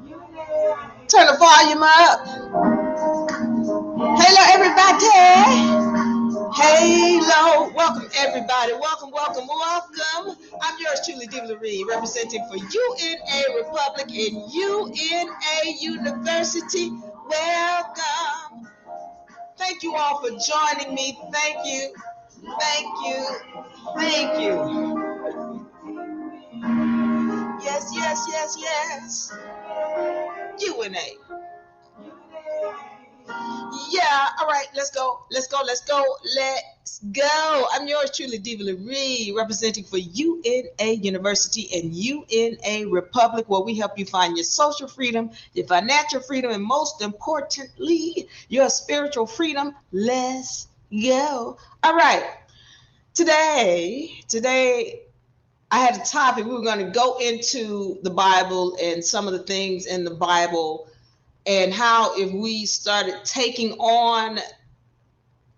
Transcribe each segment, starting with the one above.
Turn the volume up. Hello, everybody. Hello. Welcome, everybody. Welcome, welcome, welcome. I'm yours truly, Diva Lyri, representing for UNA Republic and UNA University. Welcome. Thank you all for joining me. Thank you. Thank you. Thank you. Yes, yes, yes, yes. UNA. Yeah, all right, let's go. Let's go. Let's go. Let's go. I'm yours truly, Diva Lyri, representing for UNA University and UNA Republic, where we help you find your social freedom, your financial freedom, and most importantly, your spiritual freedom. Let's go. All right. Today, I had a topic. We were going to go into the Bible and some of the things in the Bible, and how if we started taking on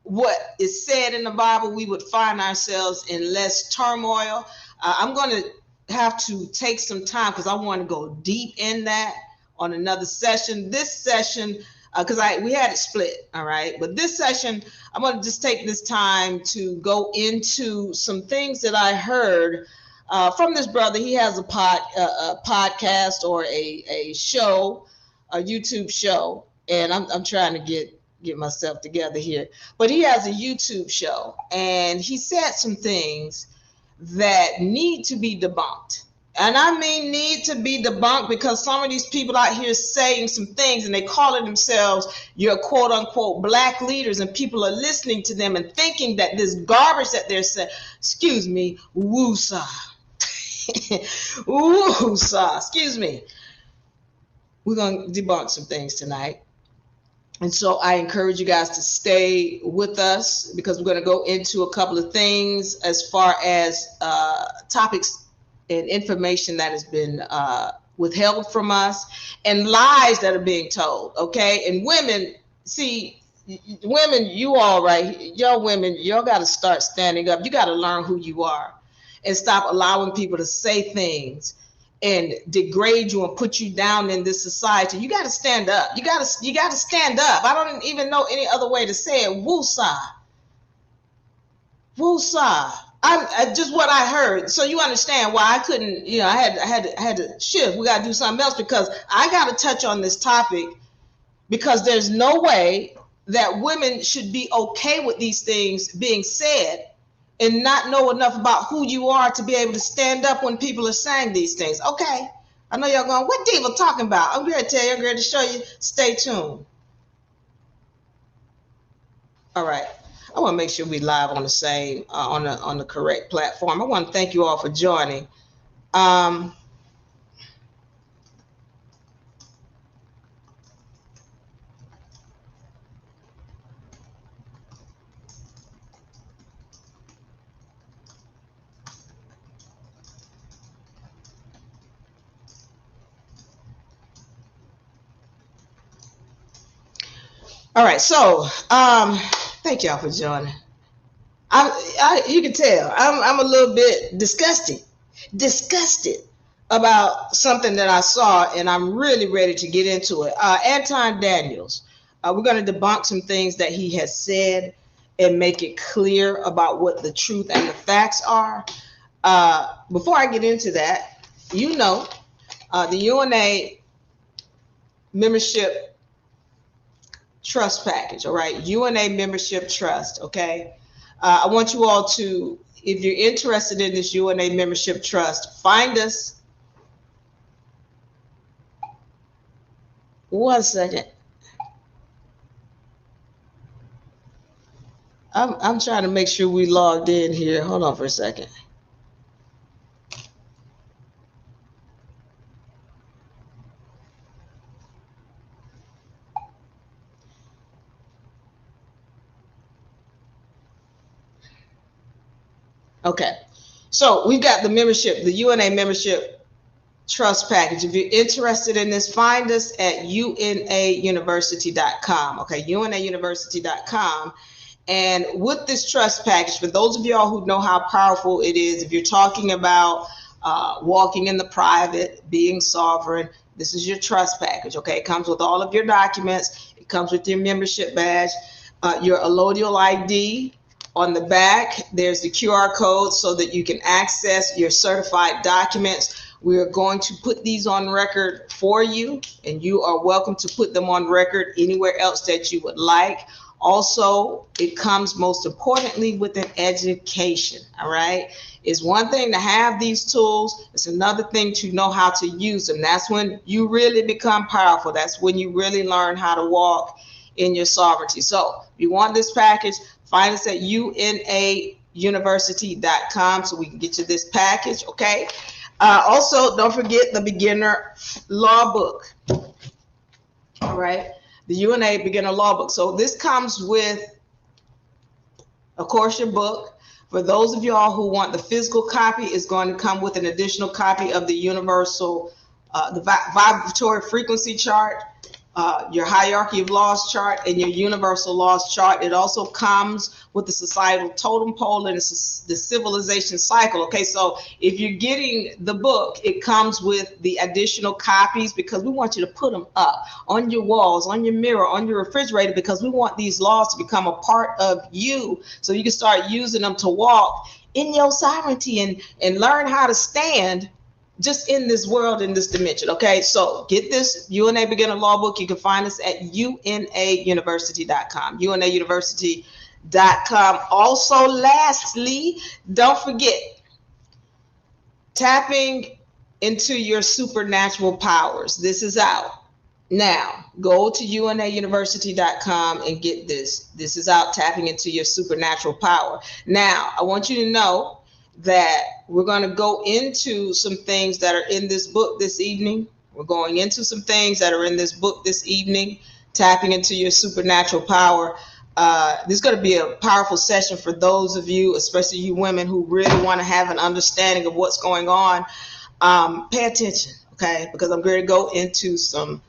what is said in the Bible, we would find ourselves in less turmoil. I'm going to have to take some time because I want to go deep in that on another session. This session, because we had it split, all right? But this session, I'm going to just take this time to go into some things that I heard from this brother. He has a podcast or a show, a YouTube show, and I'm trying to get myself together here. But he has a YouTube show, and he said some things that need to be debunked. And I mean need to be debunked, because some of these people out here saying some things and they calling themselves your quote unquote black leaders, and people are listening to them and thinking that this garbage that they're saying, excuse me, woosah. Woosah, excuse me. We're going to debunk some things tonight. And so I encourage you guys to stay with us, because we're going to go into a couple of things as far as topics and information that has been withheld from us, and lies that are being told, okay? And women, see, women, you all right, y'all women, y'all got to start standing up. You got to learn who you are and stop allowing people to say things and degrade you and put you down in this society. You got to stand up. You got to stand up. I don't even know any other way to say it. Woosah. Woosah. I just what I heard. So you understand why I couldn't, I had to shift. We got to do something else, because I got to touch on this topic, because there's no way that women should be okay with these things being said and not know enough about who you are to be able to stand up when people are saying these things. Okay, I know y'all going, what Diva talking about? I'm going to tell you, I'm going to show you. Stay tuned. All right, I want to make sure we live on the same, on the correct platform. I want to thank you all for joining. All right, so thank y'all for joining. You can tell I'm a little bit disgusted about something that I saw, and I'm really ready to get into it. Anton Daniels, we're going to debunk some things that he has said and make it clear about what the truth and the facts are. Before I get into that, the UNA membership trust package, all right? UNA membership trust, okay? I want you all to, if you're interested in this UNA membership trust, find us. One second. I'm trying to make sure we logged in here. Hold on for a second. Okay, so we've got the membership, the UNA membership trust package. If you're interested in this, find us at unauniversity.com. Okay, unauniversity.com. And with this trust package, for those of y'all who know how powerful it is, if you're talking about walking in the private, being sovereign. This is your trust package, okay? It comes with all of your documents. It comes with your membership badge, your allodial ID. On the back, there's the QR code so that you can access your certified documents. We are going to put these on record for you, and you are welcome to put them on record anywhere else that you would like. Also, it comes most importantly with an education, all right? It's one thing to have these tools. It's another thing to know how to use them. That's when you really become powerful. That's when you really learn how to walk in your sovereignty. So if you want this package, find us at unauniversity.com so we can get you this package, okay? Also, don't forget the beginner law book, all right? The UNA beginner law book. So this comes with, of course, your book. For those of y'all who want the physical copy, it's going to come with an additional copy of the universal, the vibratory frequency chart, your hierarchy of laws chart, and your universal laws chart. It also comes with the societal totem pole and the civilization cycle. Okay, so if you're getting the book, it comes with the additional copies because we want you to put them up on your walls, on your mirror, on your refrigerator, because we want these laws to become a part of you so you can start using them to walk in your sovereignty and learn how to stand just in this world, in this dimension. Okay, so get this UNA Beginner Law Book. You can find us at unauniversity.com, unauniversity.com. Also, lastly, don't forget, tapping into your supernatural powers. This is out now. Go to unauniversity.com and get this. This is out, tapping into your supernatural power. Now, I want you to know that we're going to go into some things that are in this book this evening. We're going into some things that are in this book this evening, tapping into your supernatural power. This is going to be a powerful session for those of you, especially you women who really want to have an understanding of what's going on. Pay attention, okay? Because I'm going to go into some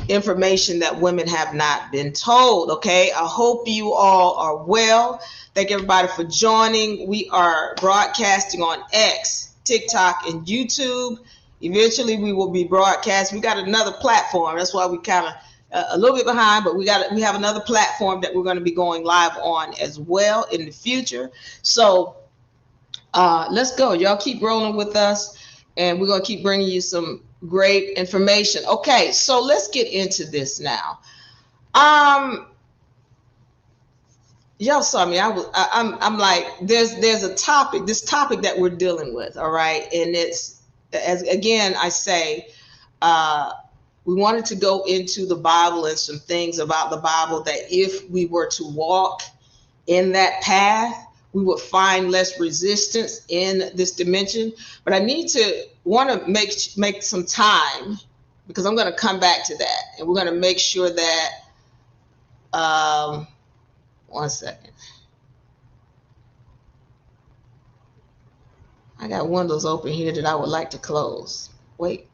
information that women have not been told, okay? I hope you all are well. Thank everybody for joining. We are broadcasting on X, TikTok, and YouTube. Eventually, we will be broadcasting. We got another platform. That's why we kind of a little bit behind, but we have another platform that we're going to be going live on as well in the future. So let's go. Y'all keep rolling with us, and we're going to keep bringing you some great information. Okay, so let's get into this now. Y'all saw me. I'm like, there's a topic, this topic that we're dealing with, all right? And it's, as again, I say, we wanted to go into the Bible and some things about the Bible that if we were to walk in that path, we would find less resistance in this dimension. But I want to make some time, because I'm going to come back to that, and we're going to make sure that, one second. I got windows open here that I would like to close. Wait.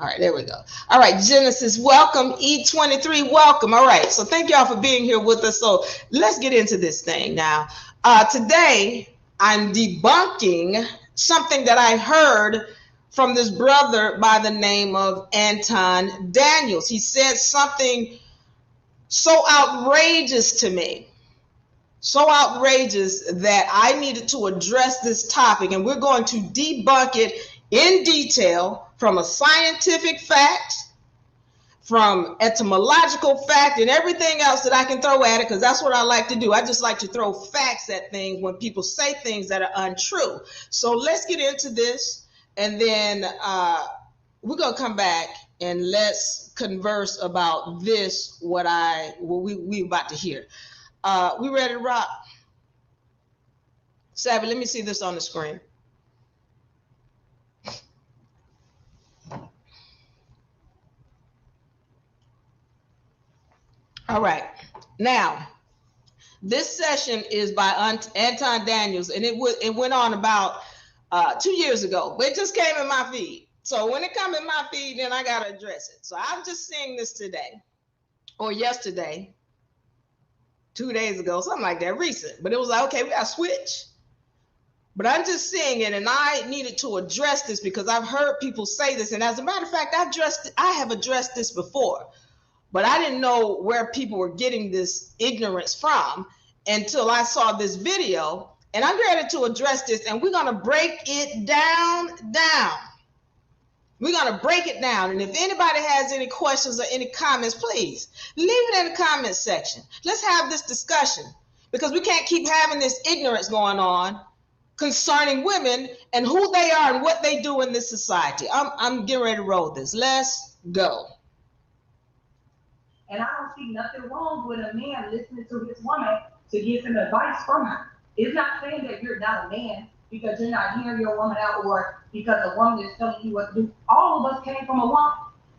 All right, there we go. All right, Genesis, welcome. E23, welcome. All right, so thank y'all for being here with us. So let's get into this thing now. Today, I'm debunking something that I heard from this brother by the name of Anton Daniels. He said something so outrageous to me, so outrageous that I needed to address this topic, and we're going to debunk it in detail from a scientific fact, from etymological fact, and everything else that I can throw at it, because that's what I like to do. I just like to throw facts at things when people say things that are untrue. So let's get into this, and then we're going to come back and let's converse about this, what we about to hear. We ready to rock? Savvy, let me see this on the screen. All right. Now, this session is by Anton Daniels, and it went on about 2 years ago, but it just came in my feed. So when it comes in my feed, then I got to address it. So I'm just seeing this today or yesterday, 2 days ago, something like that, recent. But it was like, okay, we got to switch. But I'm just seeing it, and I needed to address this because I've heard people say this, and as a matter of fact, I have addressed this before, but I didn't know where people were getting this ignorance from until I saw this video, and I'm ready to address this, and we're gonna break it down. We're gonna break it down, and if anybody has any questions or any comments, please leave it in the comment section. Let's have this discussion, because we can't keep having this ignorance going on concerning women and who they are and what they do in this society. I'm getting ready to roll this. Let's go. And I don't see nothing wrong with a man listening to his woman to get some advice from her. It's not saying that you're not a man because you're not hearing your woman out, or because a woman is telling you what to do. All of us came from a woman.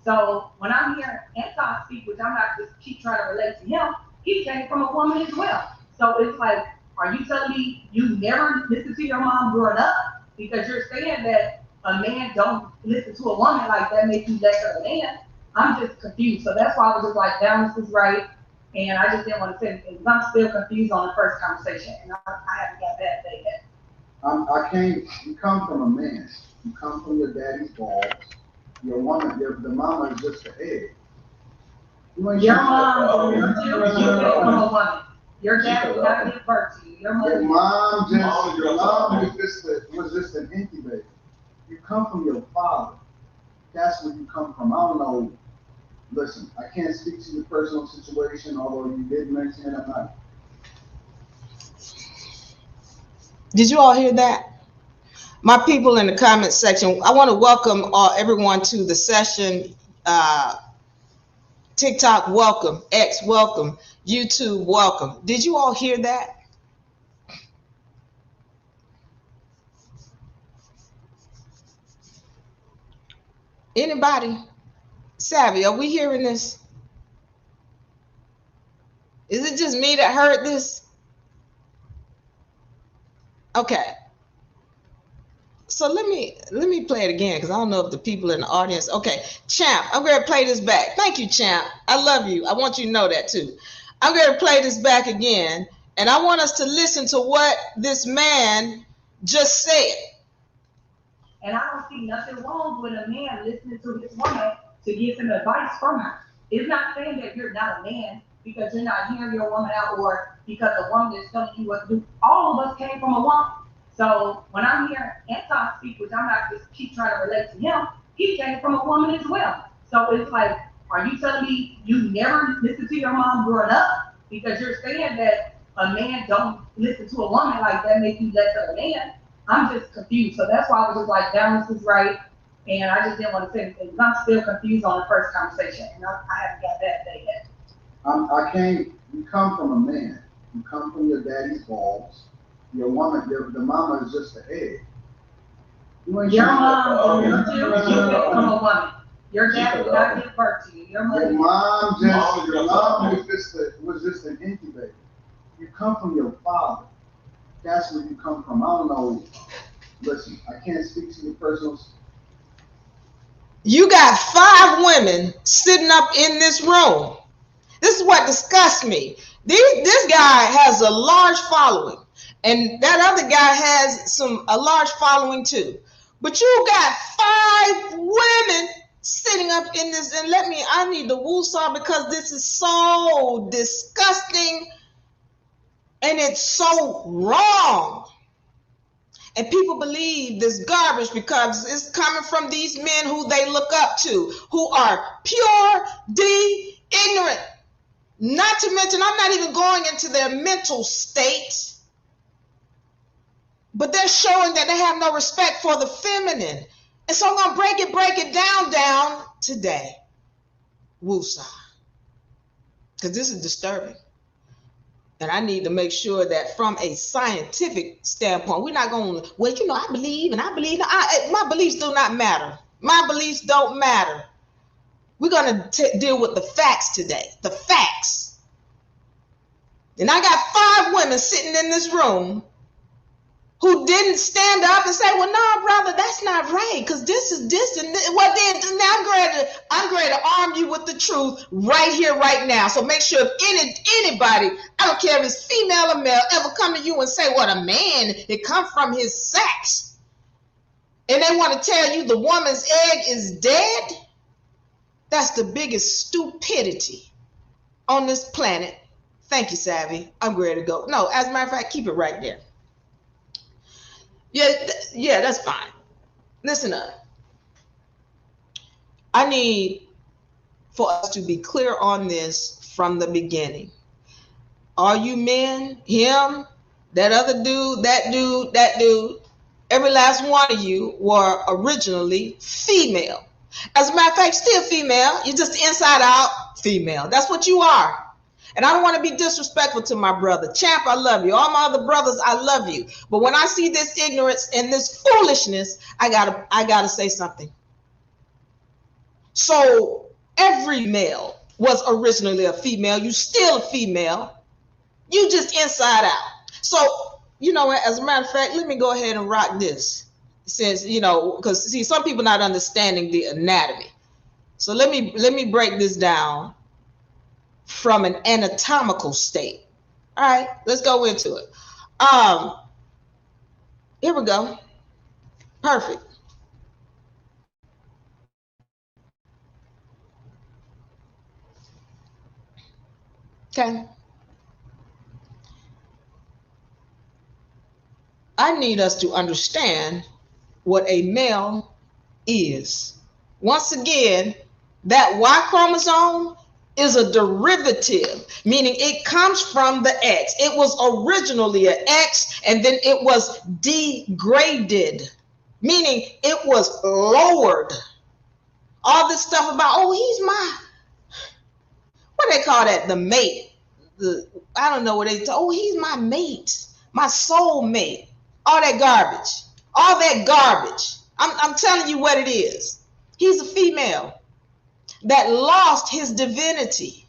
So when I'm hearing Anton speak, which I'm not just keep trying to relate to him, he came from a woman as well. So it's like, are you telling me you never listened to your mom growing up? Because you're saying that a man don't listen to a woman, like that makes you less of a man. I'm just confused. So that's why I was just like, balance is right. And I just didn't want to say anything because I'm still confused on the first conversation. And I haven't got that day yet. You come from a man. You come from your daddy's balls. Your woman, the mama is just the egg. Your mom, you came from a woman. Your dad did not give birth to you. Your mom was just an incubator. You come from your father. That's where you come from. I don't know. Listen, I can't speak to your personal situation, although you did mention it. I'm not. Did you all hear that? My people in the comment section, I want to welcome everyone to the session. TikTok, welcome. X, welcome. YouTube, welcome. Did you all hear that? Anybody savvy? Are we hearing this? Is it just me that heard this? Okay. So let me play it again, because I don't know if the people in the audience. Okay, Champ, I'm going to play this back. Thank you, Champ. I love you. I want you to know that too. I'm going to play this back again, and I want us to listen to what this man just said. And I don't see nothing wrong with a man listening to his woman to get some advice from her. It's not saying that you're not a man because you're not hearing your woman out, or because a woman is telling you what to do. All of us came from a woman. So when I'm hearing Anton speak, which I'm not just keep trying to relate to him, he came from a woman as well. So it's like, are you telling me you never listened to your mom growing up? Because you're saying that a man don't listen to a woman, like that makes you less of a man. I'm just confused. So that's why I was just like, balance is right. And I just didn't want to say anything because I'm still confused on the first conversation. And I haven't got that day yet. You come from a man. You come from your daddy's balls. Your woman, the mama is just the egg. Your mom, you came from a woman. Your dad did not give birth to you. Your mom was just an incubator. You come from your father. That's where you come from. I don't know. Listen, I can't speak to your personal. You got 5 women sitting up in this room. This is what disgusts me. This guy has a large following, and that other guy has a large following too. But you got 5 women sitting up in this, and I need the woosah, because this is so disgusting and it's so wrong. And people believe this garbage because it's coming from these men who they look up to, who are pure, ignorant. Not to mention, I'm not even going into their mental state, but they're showing that they have no respect for the feminine. And so I'm going to break it down today. Woosah. Because this is disturbing. And I need to make sure that from a scientific standpoint, we're not going to, well, I believe, and I believe. My beliefs do not matter. My beliefs don't matter. We're going to deal with the facts today. The facts. And I got 5 women sitting in this room who didn't stand up and say, well, no, brother, that's not right, because this is this and this. Well, then I'm ready to arm you with the truth right here, right now. So make sure if anybody, I don't care if it's female or male, ever come to you and say, what, a man, it come from his sex, and they want to tell you the woman's egg is dead, that's the biggest stupidity on this planet. Thank you, Savvy. I'm ready to go. No, as a matter of fact, keep it right there. Yeah, that's fine. Listen up. I need for us to be clear on this from the beginning. All you men, him, that other dude, that dude, every last one of you were originally female. As a matter of fact, still female. You're just inside out female. That's what you are. And I don't want to be disrespectful to my brother. Champ, I love you. All my other brothers, I love you. But when I see this ignorance and this foolishness, I gotta say something. So every male was originally a female. You still a female. You just inside out. So, you know what, as a matter of fact, let me go ahead and rock this. Since, you know, because see, some people not understanding the anatomy. So let me break this down from an anatomical state. All right, let's go into it. Here we go. Perfect. Okay. I need us to understand what a male is. Once again, that Y chromosome is a derivative, meaning it comes from the X. It was originally an X, and then it was degraded, meaning it was lowered. All this stuff about, oh, he's my, what they call that, the mate. I don't know what they oh, he's my mate, my soul mate. All that garbage. All that garbage. I'm telling you what it is. He's a female that lost his divinity.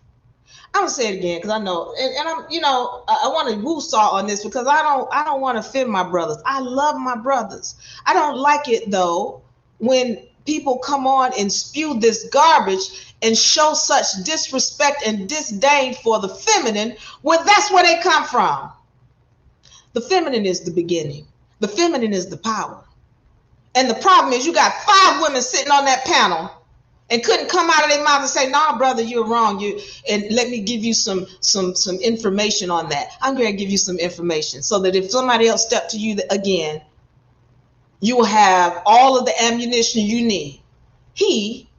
I'm gonna say it again because I know, and I'm, you know, I want to woo-saw on this because I don't want to offend my brothers. I love my brothers. I don't like it though when people come on and spew this garbage and show such disrespect and disdain for the feminine when that's where they come from. The feminine is the beginning. The feminine is the power. And the problem is you got 5 women sitting on that panel and couldn't come out of their mouth and say, nah, brother, you're wrong. And let me give you some information on that. I'm going to give you some information so that if somebody else steps to you again, you will have all of the ammunition you need. He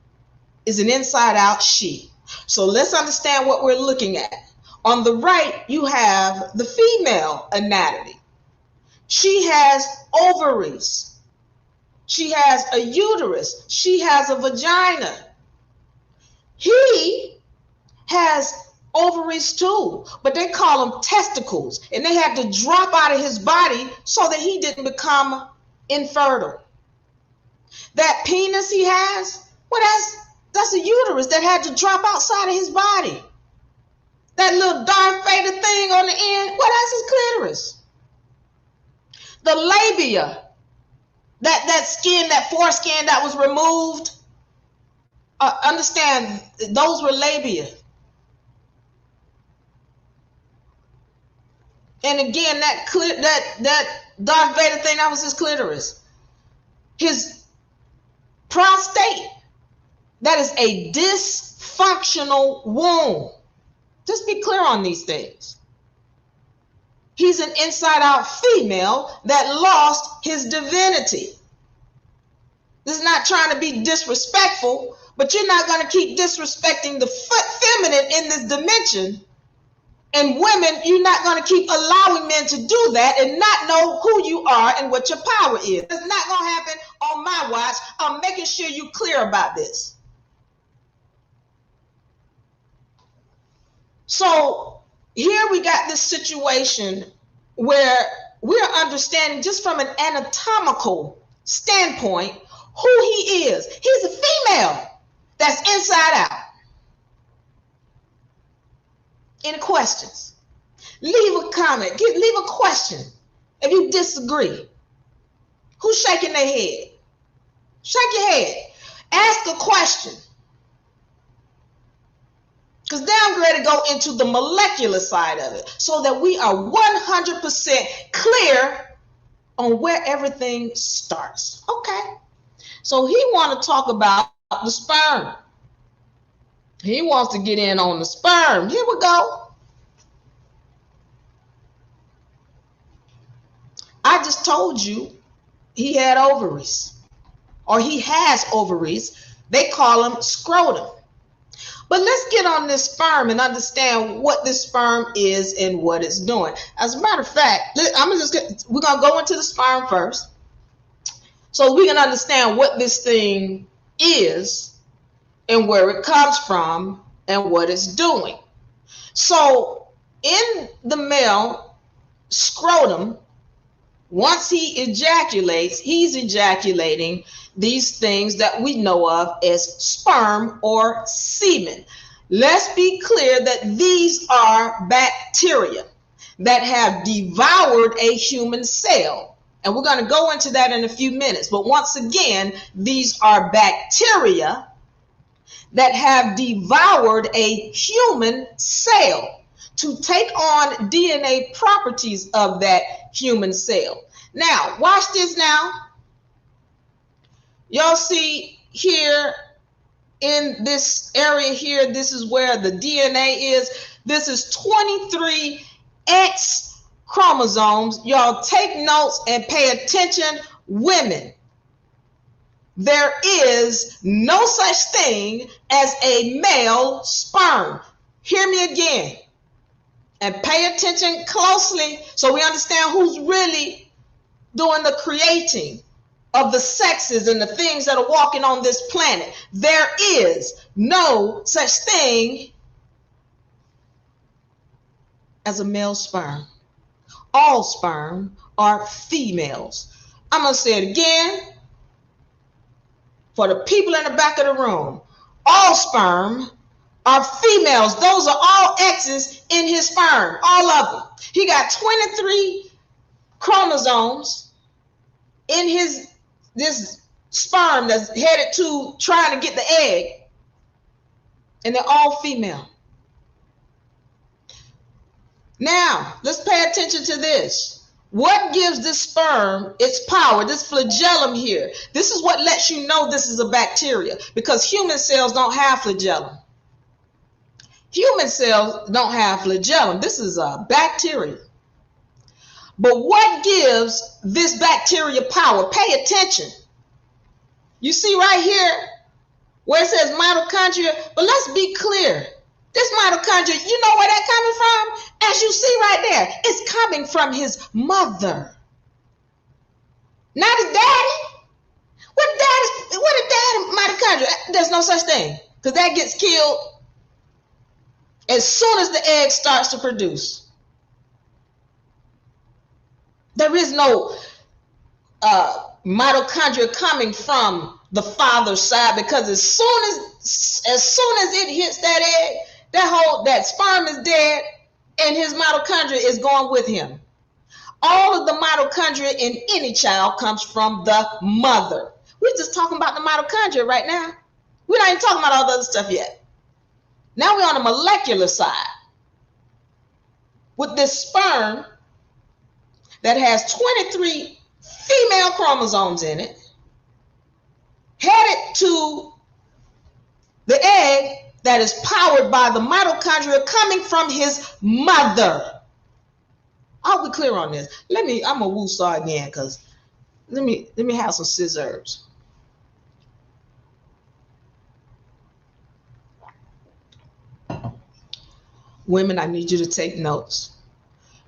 is an inside out she. So let's understand what we're looking at. On the right, you have the female anatomy. She has ovaries. She has a uterus. She has a vagina. He has ovaries too, but they call them testicles, and they had to drop out of his body so that he didn't become infertile. That penis he has, well, that's a uterus that had to drop outside of his body. That little Darth Vader thing on the end, well, that's his clitoris. The labia, that skin, that foreskin that was removed, understand, those were labia. And again, that Darth Vader thing, that was his clitoris. His prostate, that is a dysfunctional womb. Just be clear on these things. He's an inside-out female that lost his divinity. This is not trying to be disrespectful, but you're not going to keep disrespecting the feminine in this dimension. And women, you're not going to keep allowing men to do that and not know who you are and what your power is. It's not going to happen on my watch. I'm making sure you're clear about this. So here we got this situation where we're understanding just from an anatomical standpoint who he is. He's a female that's inside out. Any questions? Leave a comment, leave a question if you disagree? Who's shaking their head? Shake your head. Ask a question. Because now I'm ready to go into the molecular side of it so that we are 100% clear on where everything starts. Okay. So he wants to talk about the sperm. He wants to get in on the sperm. Here we go. I just told you he had ovaries, or he has ovaries. They call them scrotum. But let's get on this sperm and understand what this sperm is and what it's doing. As a matter of fact, we're going to go into the sperm first so we can understand what this thing is and where it comes from and what it's doing. So in the male scrotum, once he ejaculates, he's ejaculating these things that we know of as sperm or semen. Let's be clear that these are bacteria that have devoured a human cell. And we're going to go into that in a few minutes. But once again, these are bacteria that have devoured a human cell to take on DNA properties of that human cell. Now, watch this now. Y'all see here in this area here, this is where the DNA is. This is 23 X chromosomes. Y'all take notes and pay attention, women. There is no such thing as a male sperm. Hear me again. And pay attention closely so we understand who's really doing the creating of the sexes and the things that are walking on this planet. There is no such thing as a male sperm. All sperm are females. I'm going to say it again for the people in the back of the room. All sperm are females. Those are all X's in his sperm, all of them. He got 23 chromosomes in this sperm that's headed to trying to get the egg, and they're all female. Now, let's pay attention to this. What gives this sperm its power, this flagellum here? This is what lets you know this is a bacteria, because human cells don't have flagellum. Human cells don't have flagellum. This is a bacteria. But what gives this bacteria power? Pay attention. You see right here where it says mitochondria, but let's be clear. This mitochondria, you know where that's coming from? As you see right there, it's coming from his mother. Not his daddy. What a daddy mitochondria? There's no such thing, because that gets killed as soon as the egg starts to produce. There is no mitochondria coming from the father's side, because as soon as it hits that egg, that sperm is dead and his mitochondria is going with him. All of the mitochondria in any child comes from the mother. We're just talking about the mitochondria right now. We're not even talking about all the other stuff yet. Now we're on the molecular side with this sperm that has 23 female chromosomes in it, headed to the egg that is powered by the mitochondria coming from his mother. Are we clear on this? I'm a woo-saw again, because let me have some scissors. Women, I need you to take notes,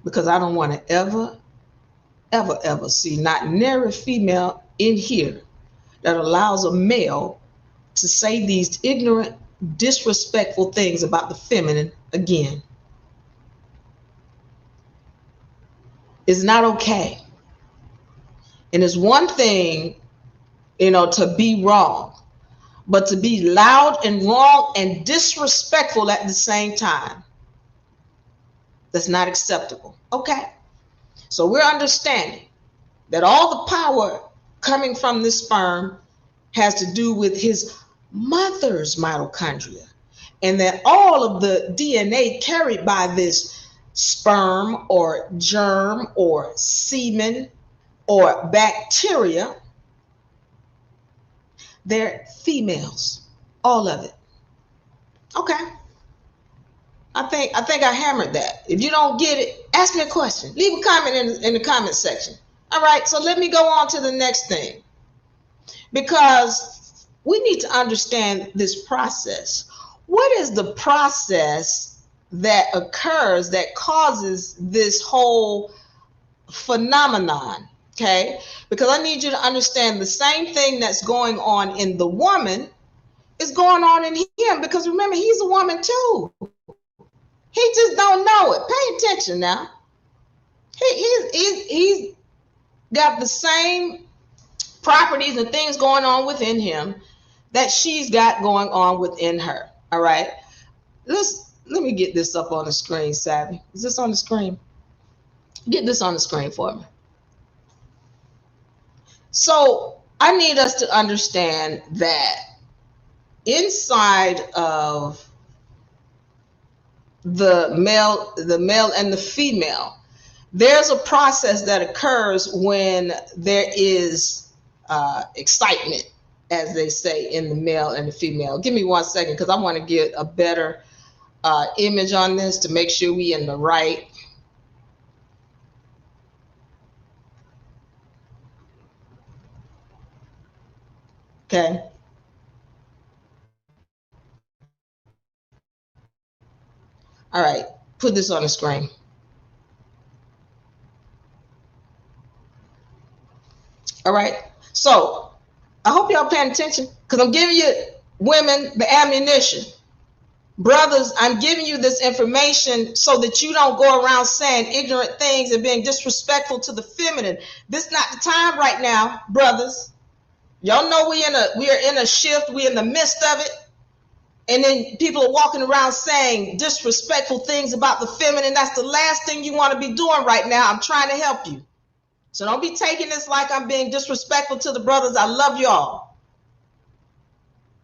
because I don't want to ever see not nary female in here that allows a male to say these ignorant, disrespectful things about the feminine again. It's not okay. And it's one thing, to be wrong, but to be loud and wrong and disrespectful at the same time, that's not acceptable. Okay. So we're understanding that all the power coming from this sperm has to do with his mother's mitochondria, and that all of the DNA carried by this sperm or germ or semen or bacteria, they're females, all of it. Okay. I think I hammered that. If you don't get it, ask me a question. Leave a comment in the comment section. All right, so let me go on to the next thing, because we need to understand this process. What is the process that occurs that causes this whole phenomenon? Okay, because I need you to understand the same thing that's going on in the woman is going on in him, because remember, he's a woman too. He just don't know it. Pay attention now. He's got the same properties and things going on within him that she's got going on within her. All right. Let me get this up on the screen, Savvy. Is this on the screen? Get this on the screen for me. So I need us to understand that inside of the male and the female, there's a process that occurs when there is excitement, as they say, in the male and the female. Give me 1 second, because I want to get a better image on this to make sure we in the right. Okay. All right, put this on the screen. All right, so I hope y'all paying attention, because I'm giving you women the ammunition. Brothers, I'm giving you this information so that you don't go around saying ignorant things and being disrespectful to the feminine. This is not the time right now, brothers. Y'all know we are in a shift. We're in the midst of it. And then people are walking around saying disrespectful things about the feminine. That's the last thing you want to be doing right now. I'm trying to help you. So don't be taking this like I'm being disrespectful to the brothers. I love y'all.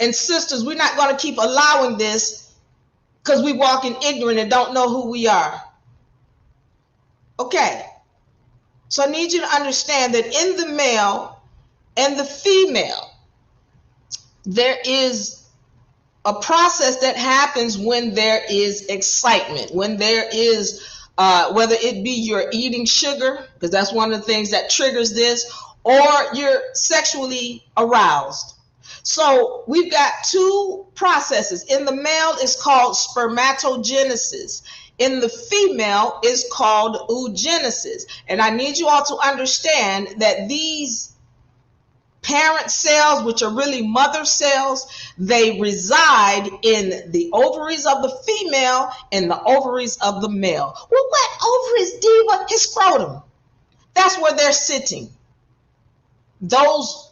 And sisters, we're not going to keep allowing this because we walking ignorant and don't know who we are. Okay. So I need you to understand that in the male and the female, there is a process that happens when there is excitement, when there is, whether it be you're eating sugar, because that's one of the things that triggers this, or you're sexually aroused. So we've got two processes. In the male, it's called spermatogenesis. In the female, it's called oogenesis. And I need you all to understand that these parent cells, which are really mother cells, they reside in the ovaries of the female and the ovaries of the male. Well, what ovaries, Diva? His scrotum. That's where they're sitting. Those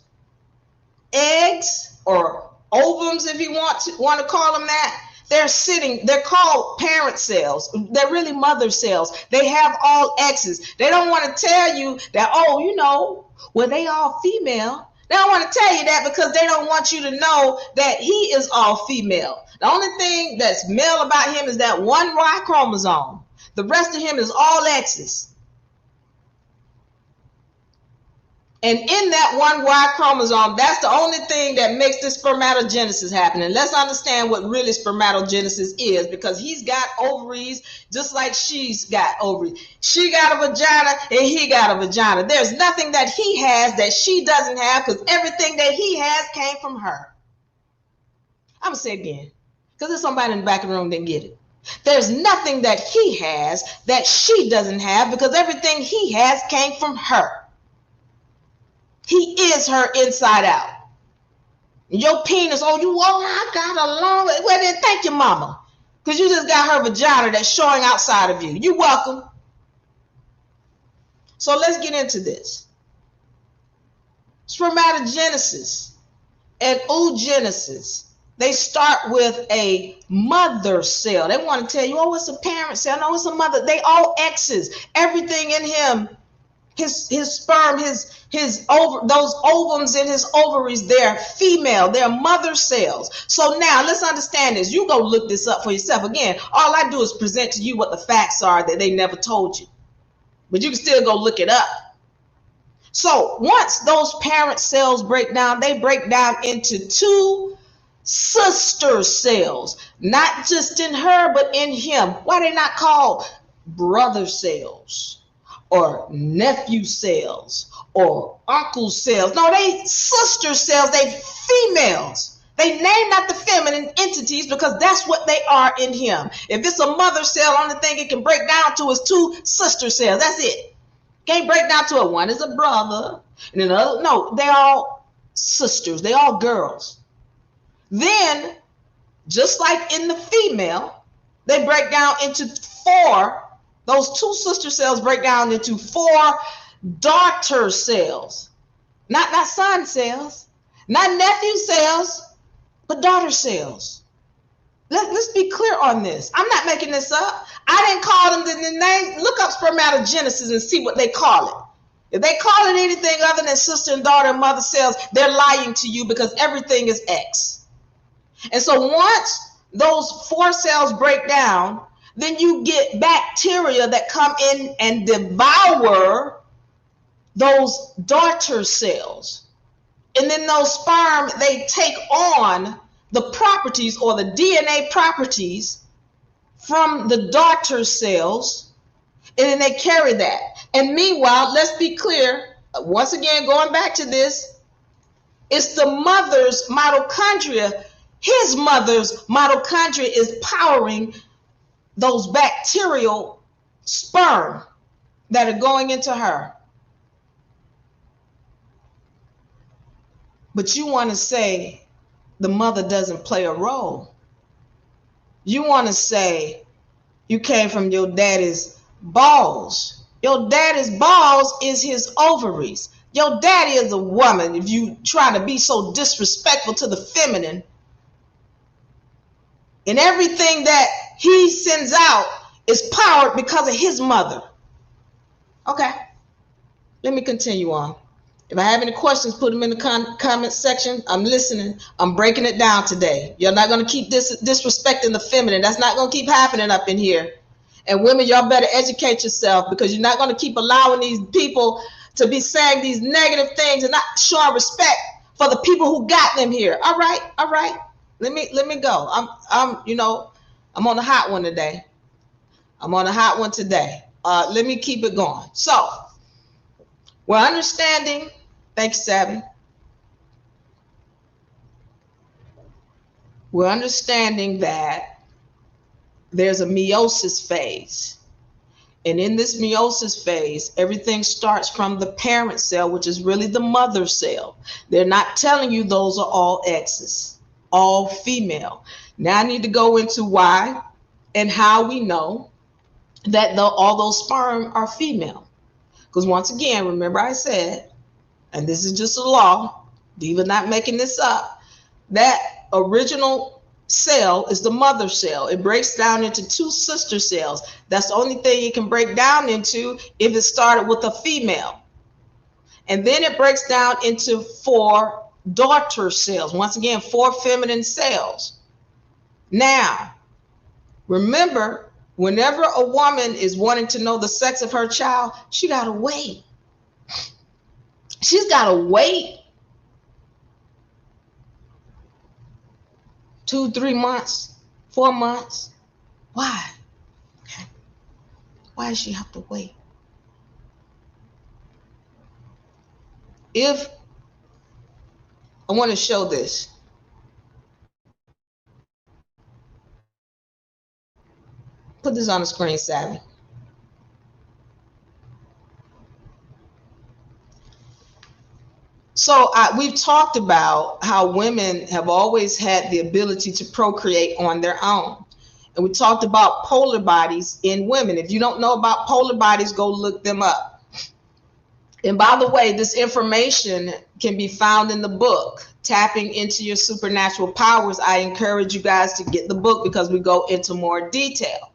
eggs or ovums, if you want to call them that, they're sitting, they're called parent cells. They're really mother cells. They have all X's. They don't want to tell you that, oh, you know, well, they all female. They don't want to tell you that because they don't want you to know that he is all female. The only thing that's male about him is that one Y chromosome. The rest of him is all X's. And in that one Y chromosome, that's the only thing that makes this spermatogenesis happen. And let's understand what really spermatogenesis is, because he's got ovaries just like she's got ovaries. She got a vagina and he got a vagina. There's nothing that he has that she doesn't have, because everything that he has came from her. I'm going to say it again, because there's somebody in the back of the room that didn't get it. There's nothing that he has that she doesn't have, because everything he has came from her. He is her inside out. Your penis, oh, I got a long, well then thank your mama, because you just got her vagina that's showing outside of you. You're welcome. So let's get into this. Spermatogenesis and oogenesis, they start with a mother cell. They want to tell you, oh, it's a parent cell. No, it's a mother. They all X's. Everything in him His sperm, his those ovums in his ovaries, they're female, they're mother cells. So now let's understand this. You go look this up for yourself. Again, all I do is present to you what the facts are that they never told you. But you can still go look it up. So once those parent cells break down, they break down into two sister cells, not just in her, but in him. Why are they not called brother cells or nephew cells or uncle cells? No, they sister cells, they females. They named after feminine entities because that's what they are in him. If it's a mother cell, only thing it can break down to is two sister cells. That's it. Can't break down to it. One is a brother and another. No, they're all sisters. They're all girls. Then, just like in the female, they break down into four. Those two sister cells break down into four daughter cells. Not son cells, not nephew cells, but daughter cells. Let's be clear on this. I'm not making this up. I didn't call them the name. Look up spermatogenesis and see what they call it. If they call it anything other than sister and daughter and mother cells, they're lying to you because everything is X. And so once those four cells break down, then you get bacteria that come in and devour those daughter cells. And then those sperm, they take on the properties or the DNA properties from the daughter cells, and then they carry that. And meanwhile, let's be clear, once again, going back to this, it's the mother's mitochondria. His mother's mitochondria is powering those bacterial sperm that are going into her. But you want to say the mother doesn't play a role. You want to say you came from your daddy's balls. Your daddy's balls is his ovaries. Your daddy is a woman. If you try to be so disrespectful to the feminine, and everything that he sends out is powered because of his mother. Okay, let me continue on. If I have any questions, put them in the comment section. I'm listening. I'm breaking it down today. You're not going to keep disrespecting the feminine. That's not going to keep happening up in here. And women, y'all better educate yourself, because you're not going to keep allowing these people to be saying these negative things and not showing respect for the people who got them here. All right, all right. Let me go. I'm on a hot one today. I'm on a hot one today. Let me keep it going. So, we're understanding. Thank you, Savvy. We're understanding that there's a meiosis phase. And in this meiosis phase, everything starts from the parent cell, which is really the mother cell. They're not telling you those are all X's, all female. Now I need to go into why and how we know that all those sperm are female. Because once again, remember I said, and this is just a law, Diva not making this up, that original cell is the mother cell. It breaks down into two sister cells. That's the only thing it can break down into if it started with a female. And then it breaks down into four daughter cells. Once again, four feminine cells. Now, remember, whenever a woman is wanting to know the sex of her child, she got to wait. She's got to wait 2, 3 months, 4 months. Why? Okay. Why does she have to wait? If I want to show this. Put this on the screen, Savvy. So we've talked about how women have always had the ability to procreate on their own. And we talked about polar bodies in women. If you don't know about polar bodies, go look them up. And by the way, this information can be found in the book, Tapping into Your Supernatural Powers. I encourage you guys to get the book because we go into more detail.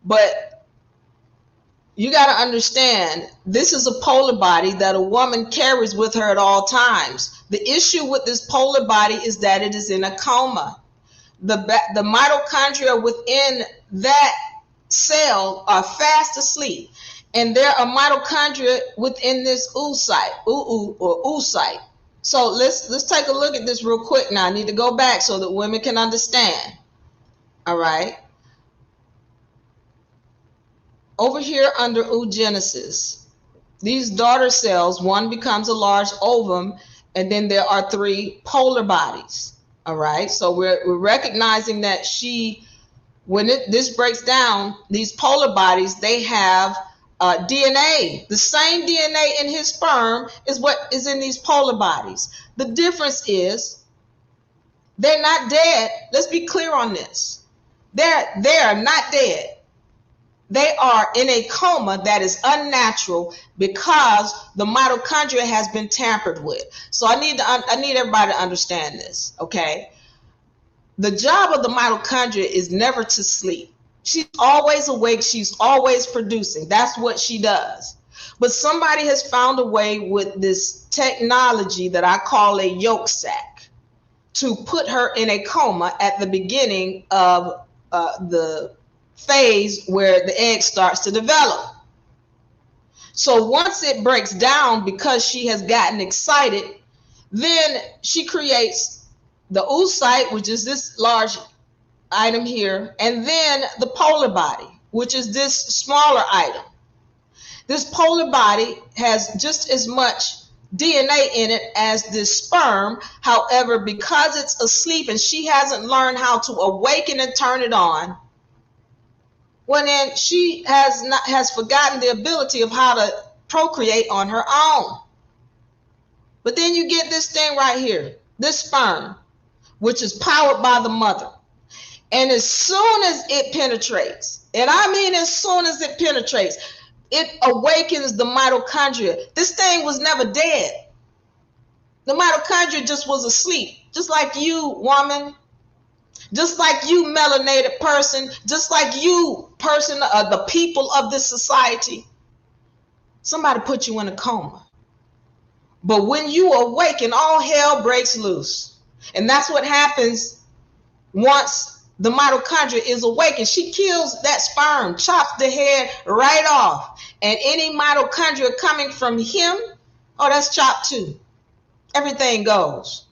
But you got to understand, this is a polar body that a woman carries with her at all times. The issue with this polar body is that it is in a coma. The mitochondria within that cell are fast asleep, and there are mitochondria within this oocyte. So let's take a look at this real quick now. I need to go back so that women can understand. All right. Over here under oogenesis, these daughter cells, one becomes a large ovum, and then there are 3 polar bodies. All right. So we're recognizing that this breaks down, these polar bodies, they have DNA. The same DNA in his sperm is what is in these polar bodies. The difference is they're not dead. Let's be clear on this. They are not dead. They are in a coma that is unnatural because the mitochondria has been tampered with. So I need everybody to understand this, okay? The job of the mitochondria is never to sleep. She's always awake. She's always producing. That's what she does. But somebody has found a way with this technology that I call a yolk sac to put her in a coma at the beginning of the phase where the egg starts to develop. So once it breaks down, because she has gotten excited, then she creates the oocyte, which is this large item here, and then the polar body, which is this smaller item. This polar body has just as much DNA in it as this sperm. However, because it's asleep and she hasn't learned how to awaken and turn it on, well, then she has forgotten the ability of how to procreate on her own. But then you get this thing right here, this sperm, which is powered by the mother. And as soon as it penetrates, and I mean as soon as it penetrates, it awakens the mitochondria. This thing was never dead. The mitochondria just was asleep, just like you, woman. Just like you, melanated person, just like you, person, the people of this society. Somebody put you in a coma. But when you awaken, all hell breaks loose. And that's what happens once the mitochondria is awakened. She kills that sperm, chops the head right off. And any mitochondria coming from him, oh, that's chopped too. Everything goes.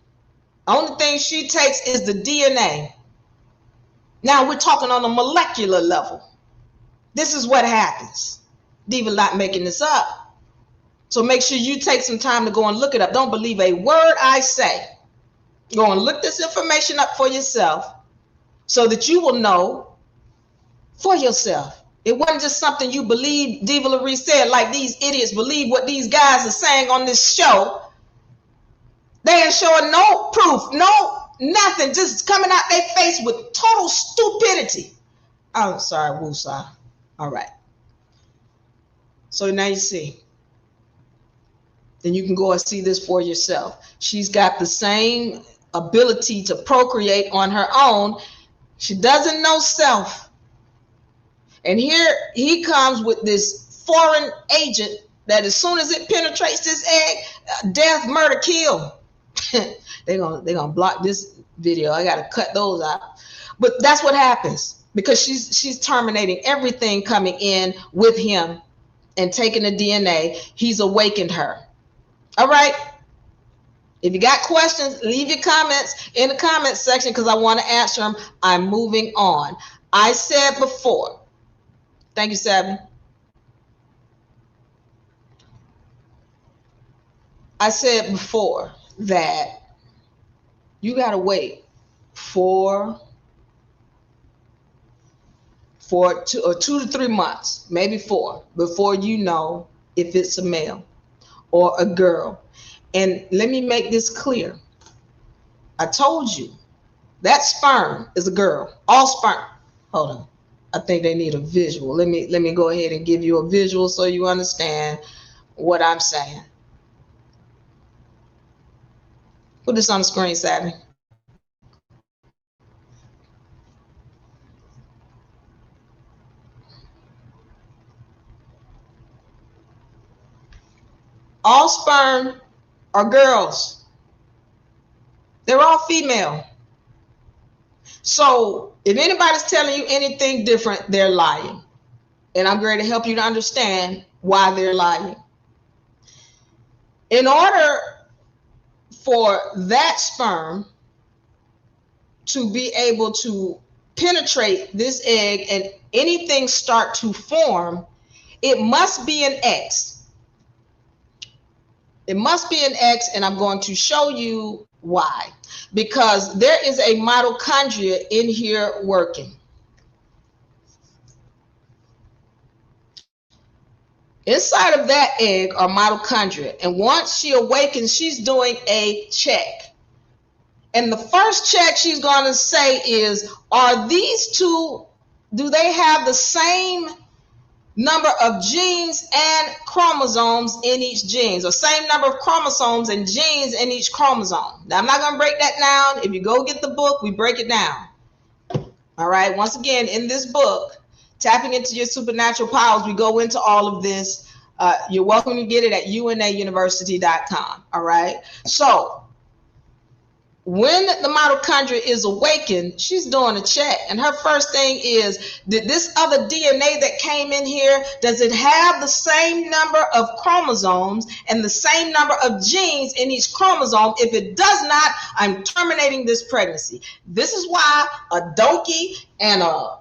The only thing she takes is the DNA. Now we're talking on a molecular level. This is what happens. Diva not making this up. So make sure you take some time to go and look it up. Don't believe a word I say. Go and look this information up for yourself so that you will know for yourself. It wasn't just something you believe Diva Lyri said, like these idiots believe what these guys are saying on this show. They ain't showing no proof, nothing, just coming out their face with total stupidity. Oh, sorry, woosah. All right. So now you see. Then you can go and see this for yourself. She's got the same ability to procreate on her own. She doesn't know self. And here he comes with this foreign agent that as soon as it penetrates this egg, death, murder, kill. They're gonna block this video. I gotta cut those out. But that's what happens because she's terminating everything coming in with him and taking the DNA. He's awakened her. All right. If you got questions, leave your comments in the comment section because I want to answer them. I'm moving on. I said before. Thank you, Sabby. I said before that you got to wait for 2 to 3 months, maybe 4, before you know if it's a male or a girl. And let me make this clear. I told you that sperm is a girl. All sperm. Hold on. I think they need a visual. Let me go ahead and give you a visual so you understand what I'm saying. Put this on the screen, Savvy. All sperm are girls. They're all female. So if anybody's telling you anything different, they're lying. And I'm going to help you to understand why they're lying. In order for that sperm to be able to penetrate this egg and anything start to form, it must be an X. It must be an X, and I'm going to show you why. Because there is a mitochondria in here working. Inside of that egg are mitochondria, and once she awakens, she's doing a check. And the first check she's going to say is, are these two, do they have the same number of genes and chromosomes in each genes, or same number of chromosomes and genes in each chromosome? Now, I'm not going to break that down. If you go get the book, we break it down. All right. Once again, in this book, Tapping Into Your Supernatural Powers, we go into all of this. You're welcome to get it at unauniversity.com. All right. So when the mitochondria is awakened, she's doing a check. And her first thing is, did this other DNA that came in here, does it have the same number of chromosomes and the same number of genes in each chromosome? If it does not, I'm terminating this pregnancy. This is why a donkey and a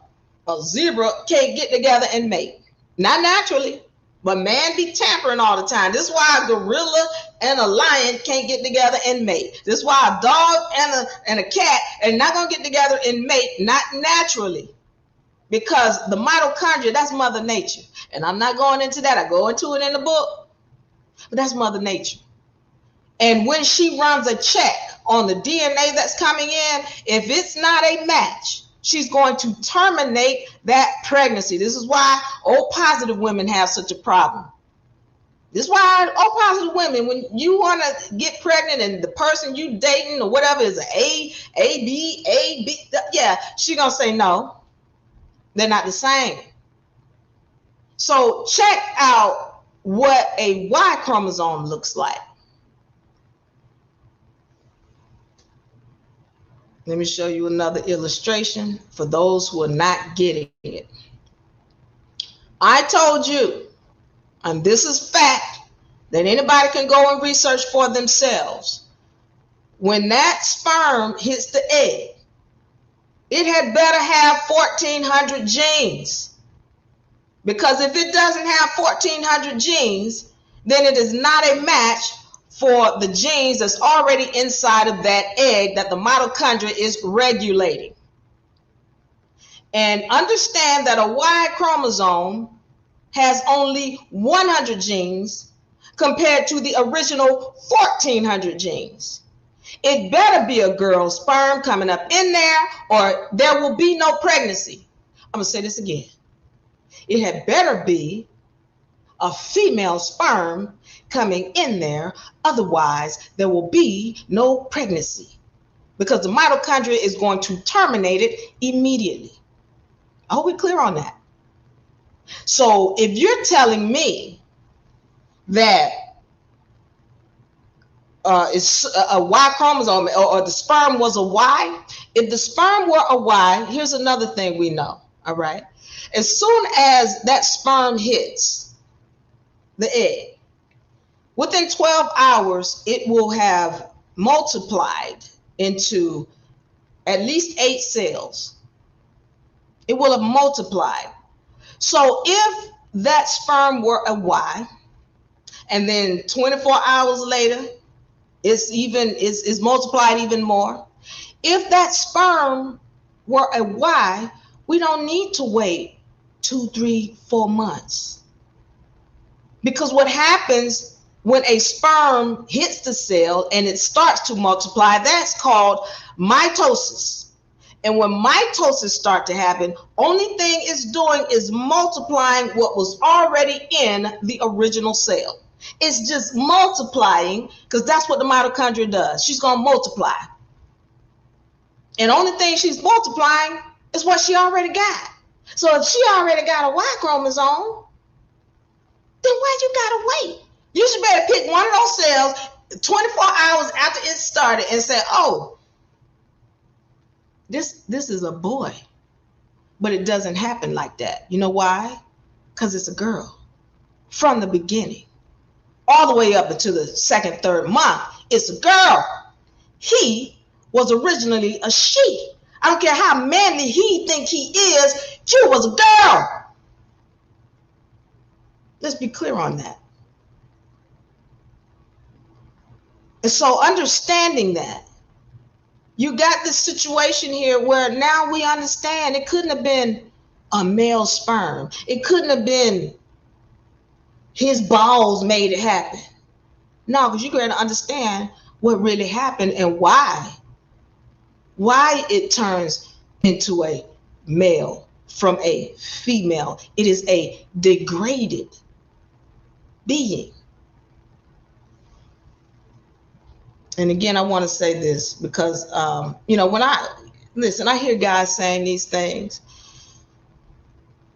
zebra can't get together and mate. Not naturally, but man be tampering all the time. This is why a gorilla and a lion can't get together and mate. This is why a dog and a cat are not going to get together and mate, not naturally. Because the mitochondria, that's Mother Nature. And I'm not going into that. I go into it in the book. But that's Mother Nature. And when she runs a check on the DNA that's coming in, if it's not a match, she's going to terminate that pregnancy. This is why O positive women have such a problem. This is why O positive women, when you want to get pregnant and the person you dating or whatever is an A, B, yeah, she's going to say no. They're not the same. So check out what a Y chromosome looks like. Let me show you another illustration for those who are not getting it. I told you, and this is fact, that anybody can go and research for themselves. When that sperm hits the egg, it had better have 1,400 genes. Because if it doesn't have 1,400 genes, then it is not a match for the genes that's already inside of that egg that the mitochondria is regulating. And understand that a Y chromosome has only 100 genes compared to the original 1,400 genes. It better be a girl sperm coming up in there, or there will be no pregnancy. I'm going to say this again. It had better be a female sperm coming in there, otherwise there will be no pregnancy, because the mitochondria is going to terminate it immediately. I hope we're clear on that. So if you're telling me that it's a Y chromosome, or the sperm was a Y, if the sperm were a Y, here's another thing we know, all right? As soon as that sperm hits the egg, within 12 hours, it will have multiplied into at least 8 cells. It will have multiplied. So if that sperm were a Y, and then 24 hours later, it's multiplied even more. If that sperm were a Y, we don't need to wait 2, 3, 4 months. Because what happens when a sperm hits the cell and it starts to multiply, that's called mitosis. And when mitosis starts to happen, only thing it's doing is multiplying what was already in the original cell. It's just multiplying, because that's what the mitochondria does. She's going to multiply. And the only thing she's multiplying is what she already got. So if she already got a Y chromosome, then why you got to wait You should better pick one of those cells 24 hours after it started and say, oh, this is a boy. But it doesn't happen like that. You know why? Because it's a girl. From the beginning, all the way up until the second, third month, it's a girl. He was originally a she. I don't care how manly he think he is, you was a girl. Let's be clear on that. And so understanding that, you got this situation here where now we understand it couldn't have been a male sperm. It couldn't have been his balls made it happen. No, because you're going to understand what really happened and why it turns into a male from a female. It is a degraded being. And again, I want to say this because, when I hear guys saying these things,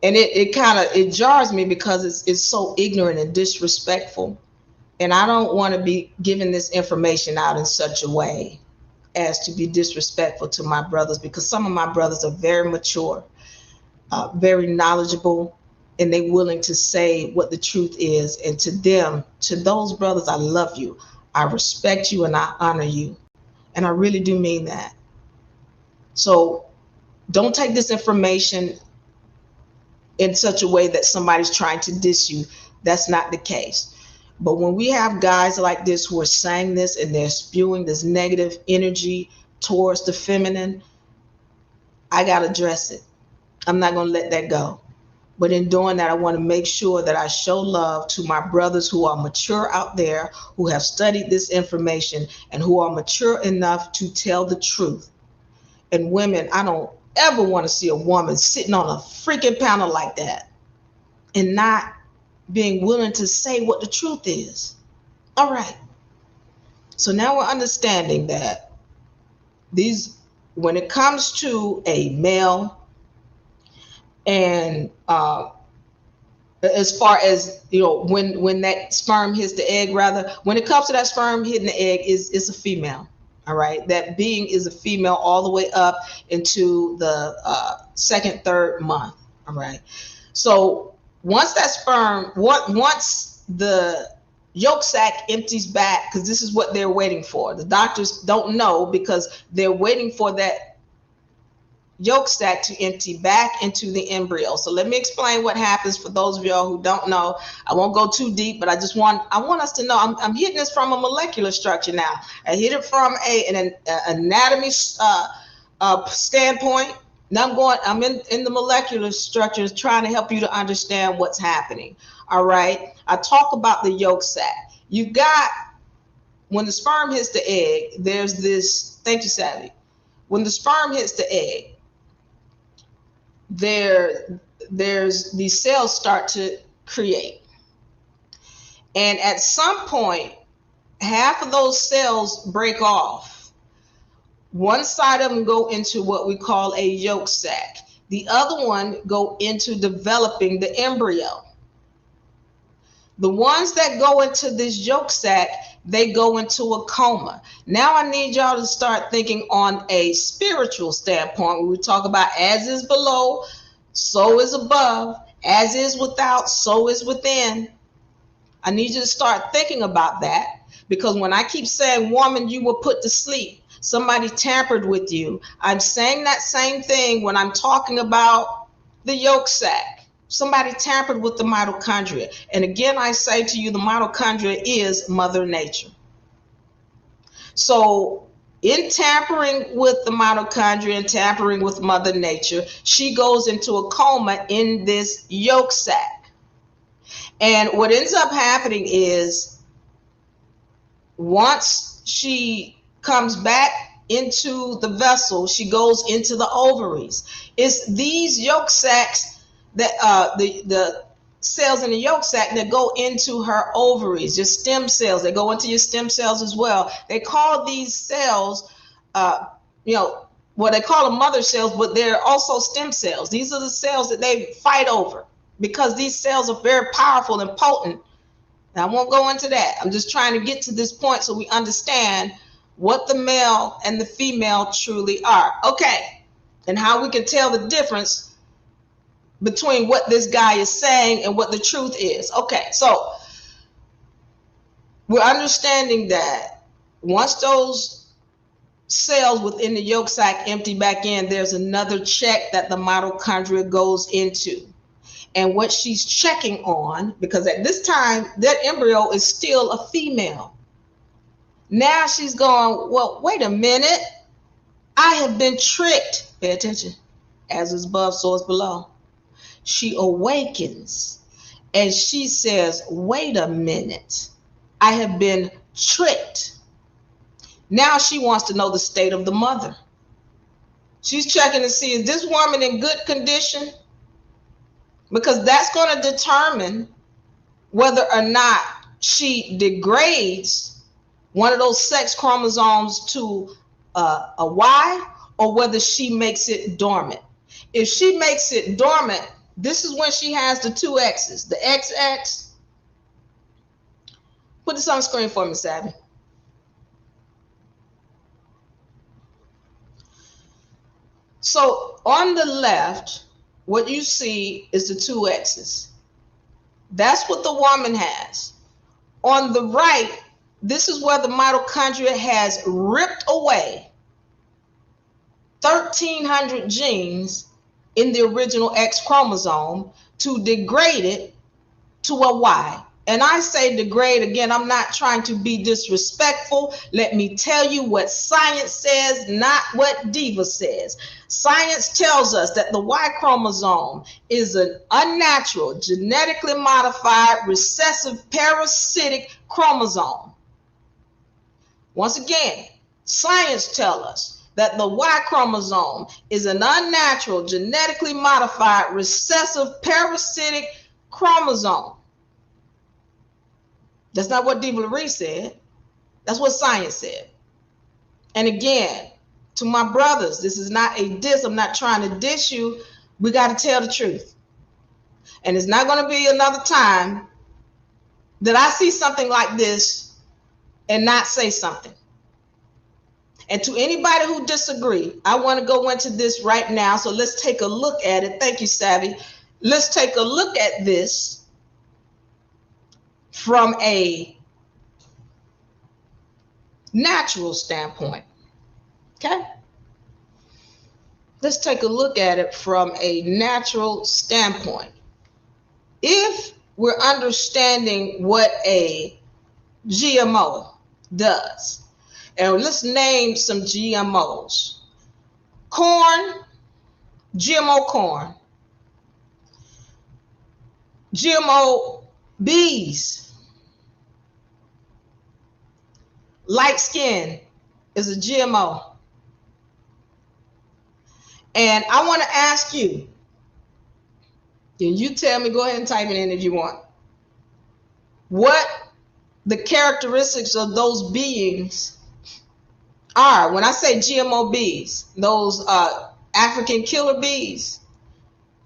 and it jars me because it's so ignorant and disrespectful. And I don't want to be giving this information out in such a way as to be disrespectful to my brothers, because some of my brothers are very mature, very knowledgeable, and they're willing to say what the truth is. And to those brothers, I love you. I respect you and I honor you. And I really do mean that. So don't take this information in such a way that somebody's trying to diss you. That's not the case. But when we have guys like this who are saying this and they're spewing this negative energy towards the feminine, I got to address it. I'm not going to let that go. But in doing that, I want to make sure that I show love to my brothers who are mature out there, who have studied this information and who are mature enough to tell the truth. And women, I don't ever want to see a woman sitting on a freaking panel like that and not being willing to say what the truth is. All right. So now we're understanding that when it comes to a male, and as far as, when that sperm hits the egg, rather, when it comes to that sperm hitting the egg, is a female. All right. That being is a female all the way up into the second, third month. All right. So once that sperm, once the yolk sac empties back, because this is what they're waiting for. The doctors don't know because they're waiting for that yolk sac to empty back into the embryo. So let me explain what happens for those of y'all who don't know. I won't go too deep, but I want us to know. I'm hitting this from a molecular structure now. I hit it from an anatomy standpoint. Now I'm in the molecular structures trying to help you to understand what's happening. All right. I talk about the yolk sac. You got, when the sperm hits the egg, there's this, thank you, Sally. When the sperm hits the egg, there's these cells start to create. And at some point, half of those cells break off. One side of them go into what we call a yolk sac. The other one go into developing the embryo. The ones that go into this yolk sac, they go into a coma. Now I need y'all to start thinking on a spiritual standpoint. When we talk about as is below, so is above, as is without, so is within. I need you to start thinking about that, because when I keep saying, woman, you were put to sleep, somebody tampered with you, I'm saying that same thing when I'm talking about the yolk sac. Somebody tampered with the mitochondria. And again, I say to you, the mitochondria is Mother Nature. So in tampering with the mitochondria and tampering with Mother Nature, she goes into a coma in this yolk sac. And what ends up happening is, once she comes back into the vessel, she goes into the ovaries. It's these yolk sacs that the cells in the yolk sac that go into her ovaries, your stem cells, they go into your stem cells as well. They call these cells, they call them mother cells, but they're also stem cells. These are the cells that they fight over, because these cells are very powerful and potent. Now, I won't go into that. I'm just trying to get to this point so we understand what the male and the female truly are. Okay. And how we can tell the difference between what this guy is saying and what the truth is. Okay. So we're understanding that once those cells within the yolk sac empty back in, there's another check that the mitochondria goes into. And what she's checking on, because at this time, that embryo is still a female. Now she's going, well, wait a minute. I have been tricked. Pay attention. As is above, so is below. She awakens and she says, wait a minute. I have been tricked. Now she wants to know the state of the mother. She's checking to see, is this woman in good condition? Because that's going to determine whether or not she degrades one of those sex chromosomes to a Y, or whether she makes it dormant. If she makes it dormant, this is when she has the two X's, the XX. Put this on the screen for me, Savvy. So on the left, what you see is the two X's. That's what the woman has. On the right, this is where the mitochondria has ripped away 1,300 genes in the original X chromosome to degrade it to a Y. And I say degrade again, I'm not trying to be disrespectful. Let me tell you what science says, not what Diva says. Science tells us that the Y chromosome is an unnatural, genetically modified, recessive, parasitic chromosome. Once again, science tells us that the Y chromosome is an unnatural, genetically modified, recessive, parasitic chromosome. That's not what Diva Lyri said. That's what science said. And again, to my brothers, this is not a diss. I'm not trying to diss you. We got to tell the truth. And it's not going to be another time that I see something like this and not say something. And to anybody who disagree, I want to go into this right now. So let's take a look at it. Thank you, Savvy. Let's take a look at this from a natural standpoint. Okay? Let's take a look at it from a natural standpoint. If we're understanding what a GMO does, and let's name some GMOs. Corn, GMO corn. GMO bees. Light skin is a GMO. And I want to ask you, and you tell me, go ahead and type it in if you want, what the characteristics of those beings are. When I say GMO bees, those African killer bees,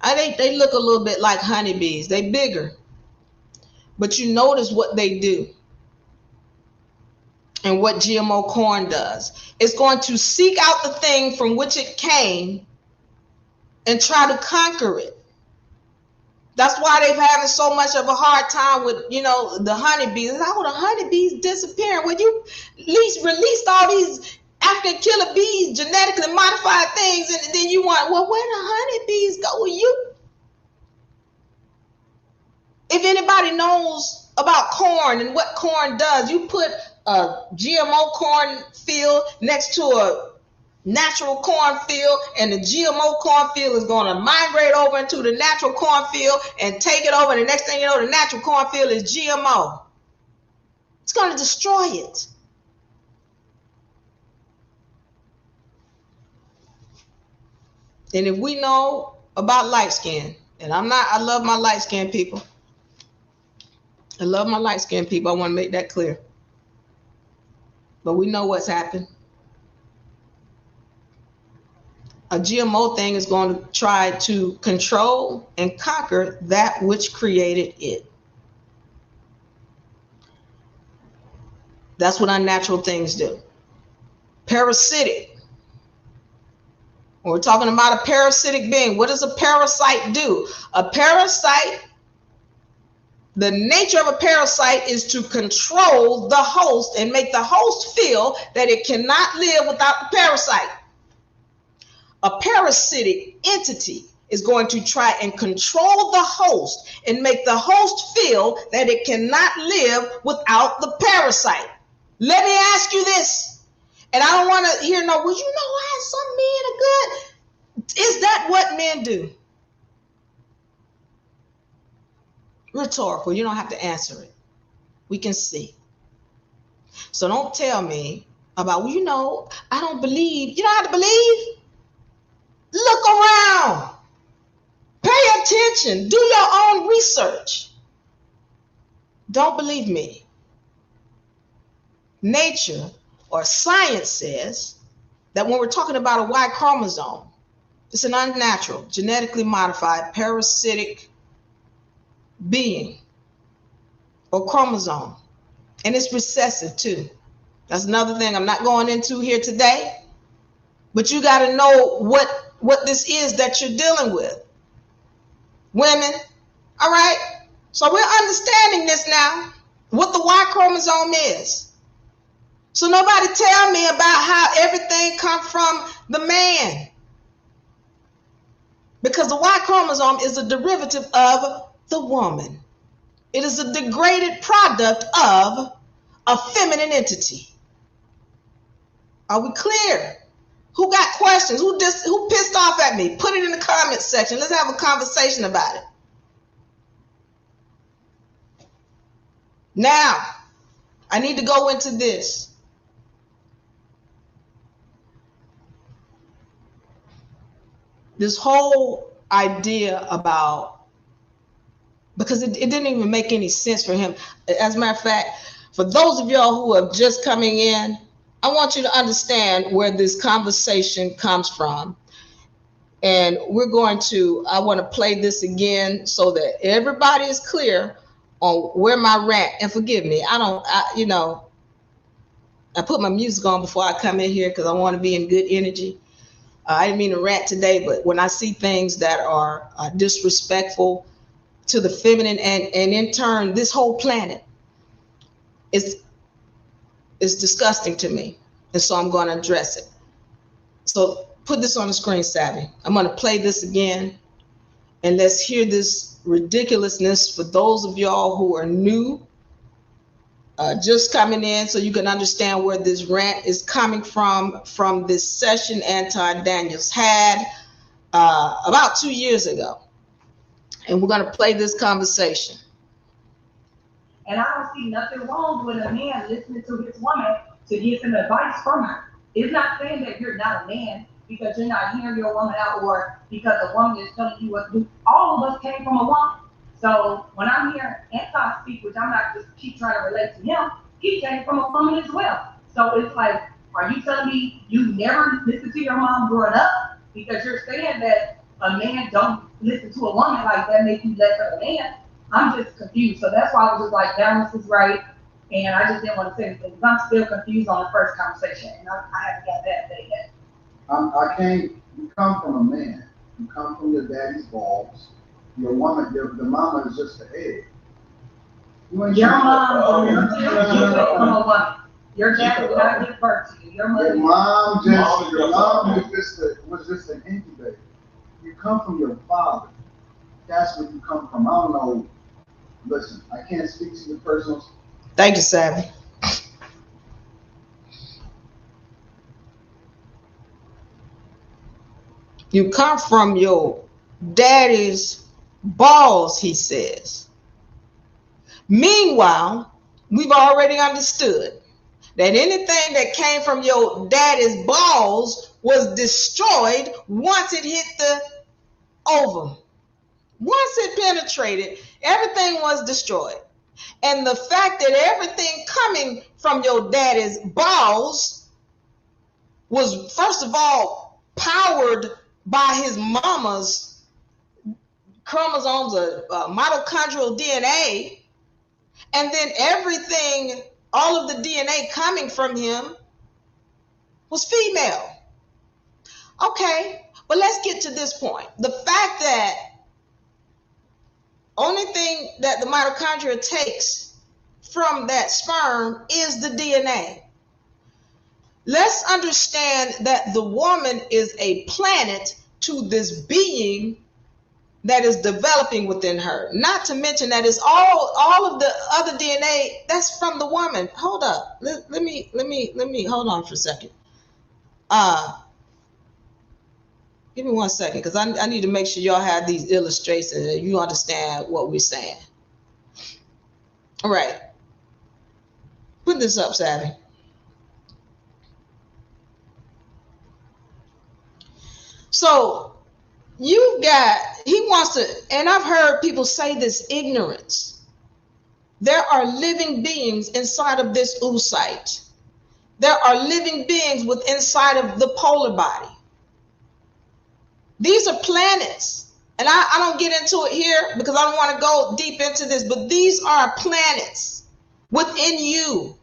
they look a little bit like honeybees. They bigger. But you notice what they do and what GMO corn does. It's going to seek out the thing from which it came and try to conquer it. That's why they're having so much of a hard time with, the honeybees. How the honeybees disappearing? When you at least released all these African killer bees, genetically modified things, and then you want, well, where the honeybees go? Well, if anybody knows about corn and what corn does, you put a GMO cornfield next to a natural cornfield, and the GMO cornfield is going to migrate over into the natural cornfield and take it over. And the next thing you know, the natural cornfield is GMO. It's going to destroy it. And if we know about light skin, and I love my light skinned people. I love my light skinned people. I want to make that clear. But we know what's happened. A GMO thing is going to try to control and conquer that which created it. That's what unnatural things do. Parasitic. When we're talking about a parasitic being, what does a parasite do? A parasite, the nature of a parasite is to control the host and make the host feel that it cannot live without the parasite. A parasitic entity is going to try and control the host and make the host feel that it cannot live without the parasite. Let me ask you this, and I don't want to hear no, well, you know why some men are good. Is that what men do? Rhetorical. You don't have to answer it. We can see. So don't tell me about, well, you know, I don't believe. You don't have to believe. Look around. Pay attention. Do your own research. Don't believe me. Nature or science says that when we're talking about a Y chromosome, it's an unnatural, genetically modified, parasitic being or chromosome. And it's recessive too. That's another thing I'm not going into here today. But you got to know what this is that you're dealing with. Women, all right? So we're understanding this now, what the Y chromosome is. So nobody tell me about how everything comes from the man. Because the Y chromosome is a derivative of the woman. It is a degraded product of a feminine entity. Are we clear? Who got questions? Who pissed off at me? Put it in the comment section. Let's have a conversation about it. Now, I need to go into this. This whole idea about, because it didn't even make any sense for him. As a matter of fact, for those of y'all who are just coming in, I want you to understand where this conversation comes from. And I want to play this again so that everybody is clear on where my rant, and forgive me, I put my music on before I come in here because I want to be in good energy. I didn't mean to rant today, but when I see things that are disrespectful to the feminine and in turn, this whole planet, it's disgusting to me. And so I'm going to address it. So put this on the screen, Savvy. I'm going to play this again. And let's hear this ridiculousness for those of y'all who are new, just coming in, so you can understand where this rant is coming from this session Anton Daniels had about 2 years ago. And we're going to play this conversation. And I don't see nothing wrong with a man listening to his woman to get some advice from her. It's not saying that you're not a man because you're not hearing your woman out, or because a woman is telling you what to do. All of us came from a woman. So when I'm hearing Anton speak, which I'm not just keep trying to relate to him, he came from a woman as well. So it's like, are you telling me you never listened to your mom growing up? Because you're saying that a man don't listen to a woman, like that makes you less of a man. I'm just confused. So that's why I was just like, balance is right. And I just didn't want to say anything because I'm still confused on the first conversation. And I haven't got that day yet. You come from a man. You come from your daddy's balls. Your woman, the mama is just the egg. Your mom from a woman. Your dad did not give birth to you. Your mom was just an incubator. You come from your father. That's where you come from. I don't know. Listen, I can't speak to the personal. Thank you, Savvy. You come from your daddy's balls, he says. Meanwhile, we've already understood that anything that came from your daddy's balls was destroyed once it hit the ovum. Once it penetrated, everything was destroyed. And the fact that everything coming from your daddy's balls was, first of all, powered by his mama's chromosomes, mitochondrial DNA, and then everything all of the DNA coming from him was female. Okay, but let's get to this point. The fact that only thing that the mitochondria takes from that sperm is the DNA. Let's understand that the woman is a planet to this being that is developing within her. Not to mention that it's all of the other DNA that's from the woman. Hold up. Let me hold on for a second. Give me 1 second, because I need to make sure y'all have these illustrations and you understand what we're saying. All right. Put this up, Savvy. So you've got, he wants to, and I've heard people say this, ignorance. There are living beings inside of this oocyte. There are living beings within inside of the polar body. These are planets. And I don't get into it here because I don't want to go deep into this, but these are planets within you.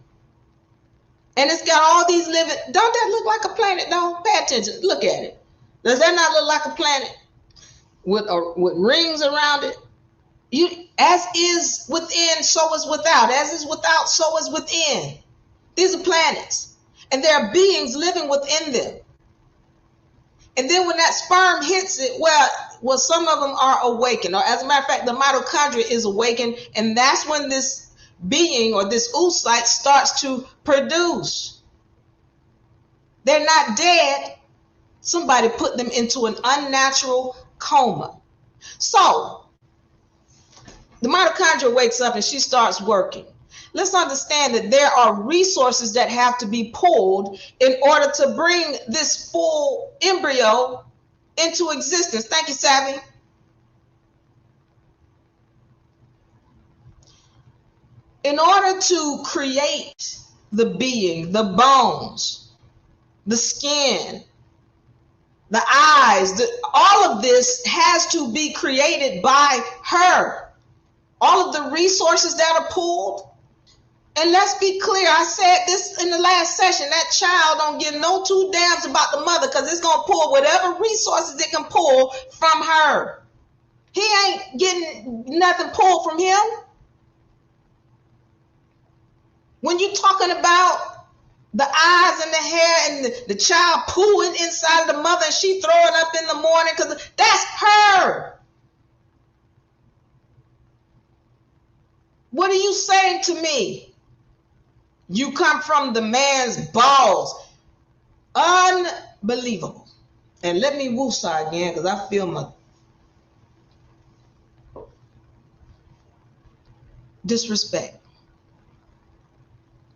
And it's got all these living, don't that look like a planet though? Pay attention, look at it. Does that not look like a planet with rings around it? As is within, so is without. As is without, so is within. These are planets. And there are beings living within them. And then when that sperm hits it, well, some of them are awakened. Or as a matter of fact, the mitochondria is awakened. And that's when this being or this oocyte starts to produce. They're not dead. Somebody put them into an unnatural coma. So the mitochondria wakes up and she starts working. Let's understand that there are resources that have to be pulled in order to bring this full embryo into existence. Thank you, Savvy. In order to create the being, the bones, the skin, the eyes, all of this has to be created by her. All of the resources that are pulled. And let's be clear, I said this in the last session, that child don't give no two damns about the mother because it's going to pull whatever resources it can pull from her. He ain't getting nothing pulled from him. When you're talking about the eyes and the hair and the child pooing inside of the mother and she throwing up in the morning, because that's her. What are you saying to me? You come from the man's balls. Unbelievable. And let me woosah again because I feel my disrespect.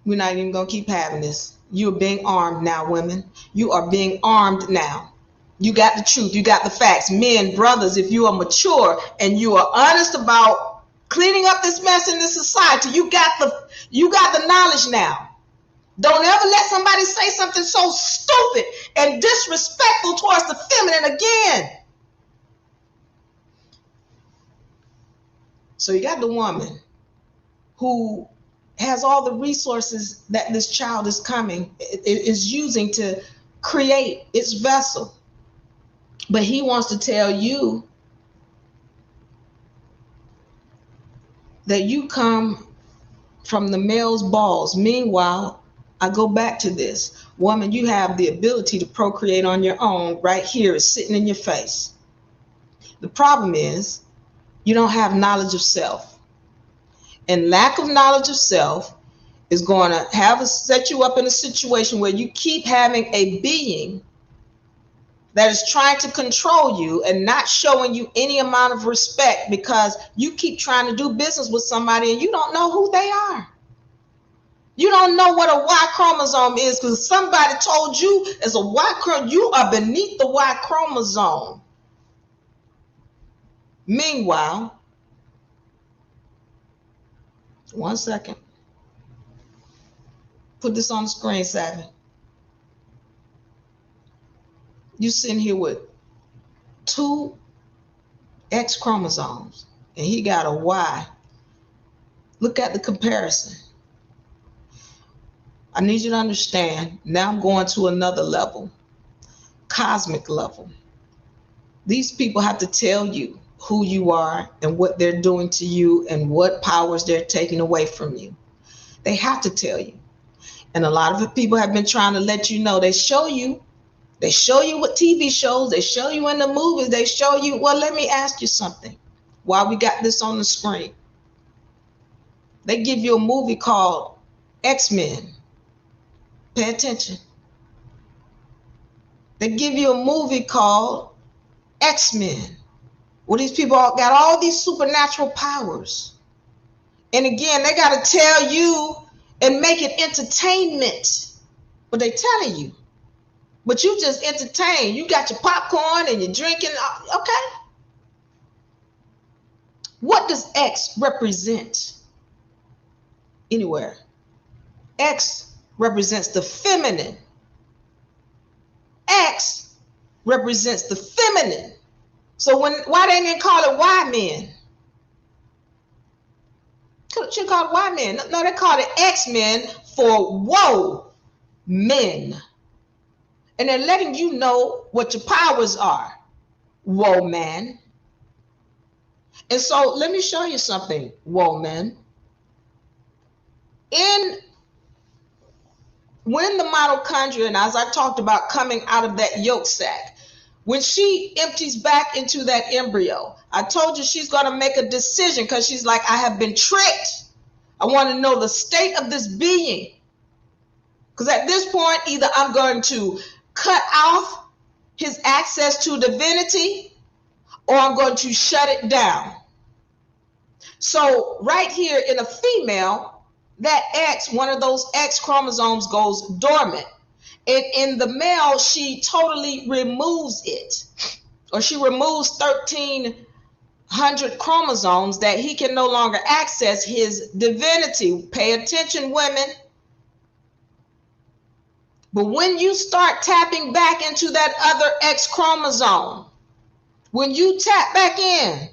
We're not even going to keep having this. You're being armed now, women. You are being armed now. You got the truth. You got the facts. Men, brothers, if you are mature and you are honest about cleaning up this mess in this society, you got the knowledge now. Don't ever let somebody say something so stupid and disrespectful towards the feminine again. So you got the woman who has all the resources that this child is using to create its vessel. But he wants to tell you that you come from the male's balls. Meanwhile, I go back to this. Woman, you have the ability to procreate on your own right here. It's sitting in your face. The problem is you don't have knowledge of self. And lack of knowledge of self is going to set you up in a situation where you keep having a being that is trying to control you and not showing you any amount of respect because you keep trying to do business with somebody and you don't know who they are. You don't know what a Y chromosome is because somebody told you as a Y chromosome, you are beneath the Y chromosome. Meanwhile, 1 second. Put this on the screen, Savvy. You sitting here with 2 X chromosomes and he got a Y. Look at the comparison. I need you to understand. Now I'm going to another level, cosmic level. These people have to tell you who you are and what they're doing to you and what powers they're taking away from you. They have to tell you. And a lot of the people have been trying to let you know. They show you what TV shows, they show you in the movies, they show you. Well, let me ask you something while we got this on the screen. They give you a movie called X-Men. Pay attention. They give you a movie called X-Men, where these people got all these supernatural powers. And again, they got to tell you and make it entertainment. But they telling you. But you just entertain. You got your popcorn and you're drinking. Okay. What does X represent? Anywhere. X represents the feminine. X represents the feminine. So why they didn't call it Y men? Should call it Y men. No, they called it X men for whoa men. And they're letting you know what your powers are. Whoa man. And so let me show you something, whoa man. When the mitochondria, and as I talked about coming out of that yolk sac, when she empties back into that embryo, I told you she's going to make a decision because she's like, I have been tricked. I want to know the state of this being. Because at this point, either I'm going to cut off his access to divinity or I'm going to shut it down. So right here in a female, that X, one of those X chromosomes goes dormant. And in the male, she totally removes it. Or she removes 1,300 chromosomes that he can no longer access his divinity. Pay attention, women. But when you start tapping back into that other X chromosome, when you tap back in,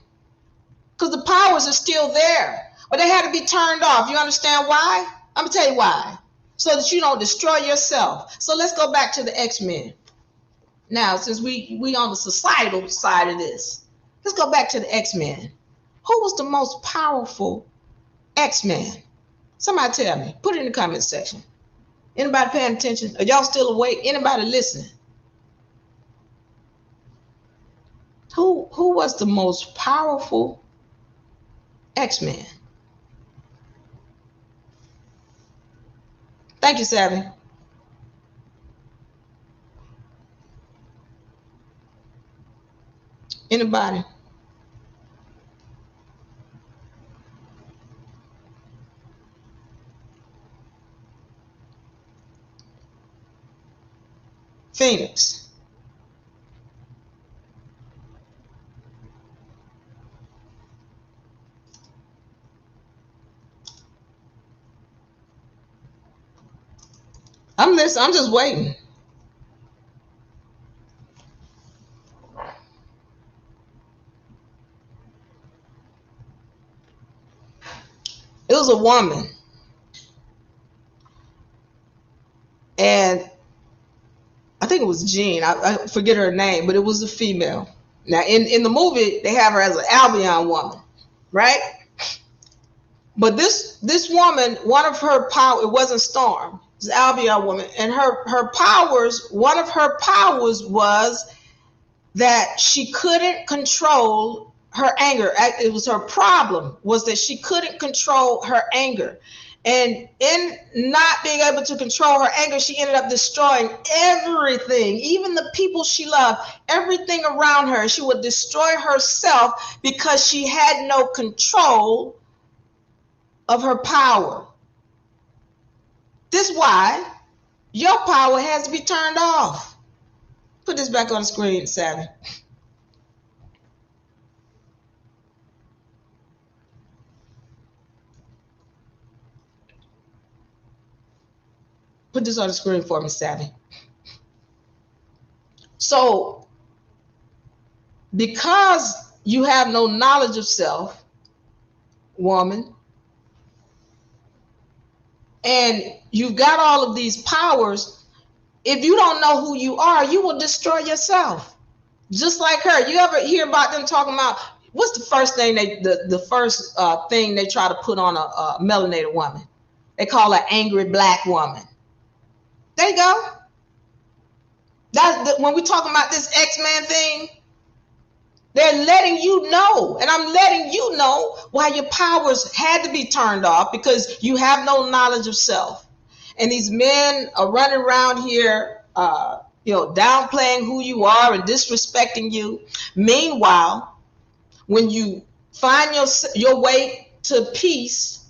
because the powers are still there, but they had to be turned off. You understand why? I'm going to tell you why. So that you don't destroy yourself. So let's go back to the X-Men. Now, since we on the societal side of this, let's go back to the X-Men. Who was the most powerful X-Men? Somebody tell me. Put it in the comment section. Anybody paying attention? Are y'all still awake? Anybody listening? Who was the most powerful X-Men? Thank you, Savvy. Anybody? Phoenix. I'm listening. I'm just waiting. It was a woman. And I think it was Jean. I forget her name, but it was a female. Now, in the movie, they have her as an Albion woman, right? But this woman, one of her power, it wasn't Storm. It was Albion woman. And her powers, one of her powers was that she couldn't control her anger. It was her problem, was that she couldn't control her anger. And in not being able to control her anger, she ended up destroying everything, even the people she loved, everything around her. She would destroy herself because she had no control of her power. This is why your power has to be turned off. Put this back on the screen, Savvy. Put this on the screen for me, Savvy. So, because you have no knowledge of self, woman, and you've got all of these powers. If you don't know who you are, you will destroy yourself. Just like her. You ever hear about them talking about what's the first thing the first thing they try to put on a melanated woman? They call her angry black woman. There you go. When we talking about this X-Man thing, they're letting you know, and I'm letting you know why your powers had to be turned off, because you have no knowledge of self. And these men are running around here, downplaying who you are and disrespecting you. Meanwhile, when you find your way to peace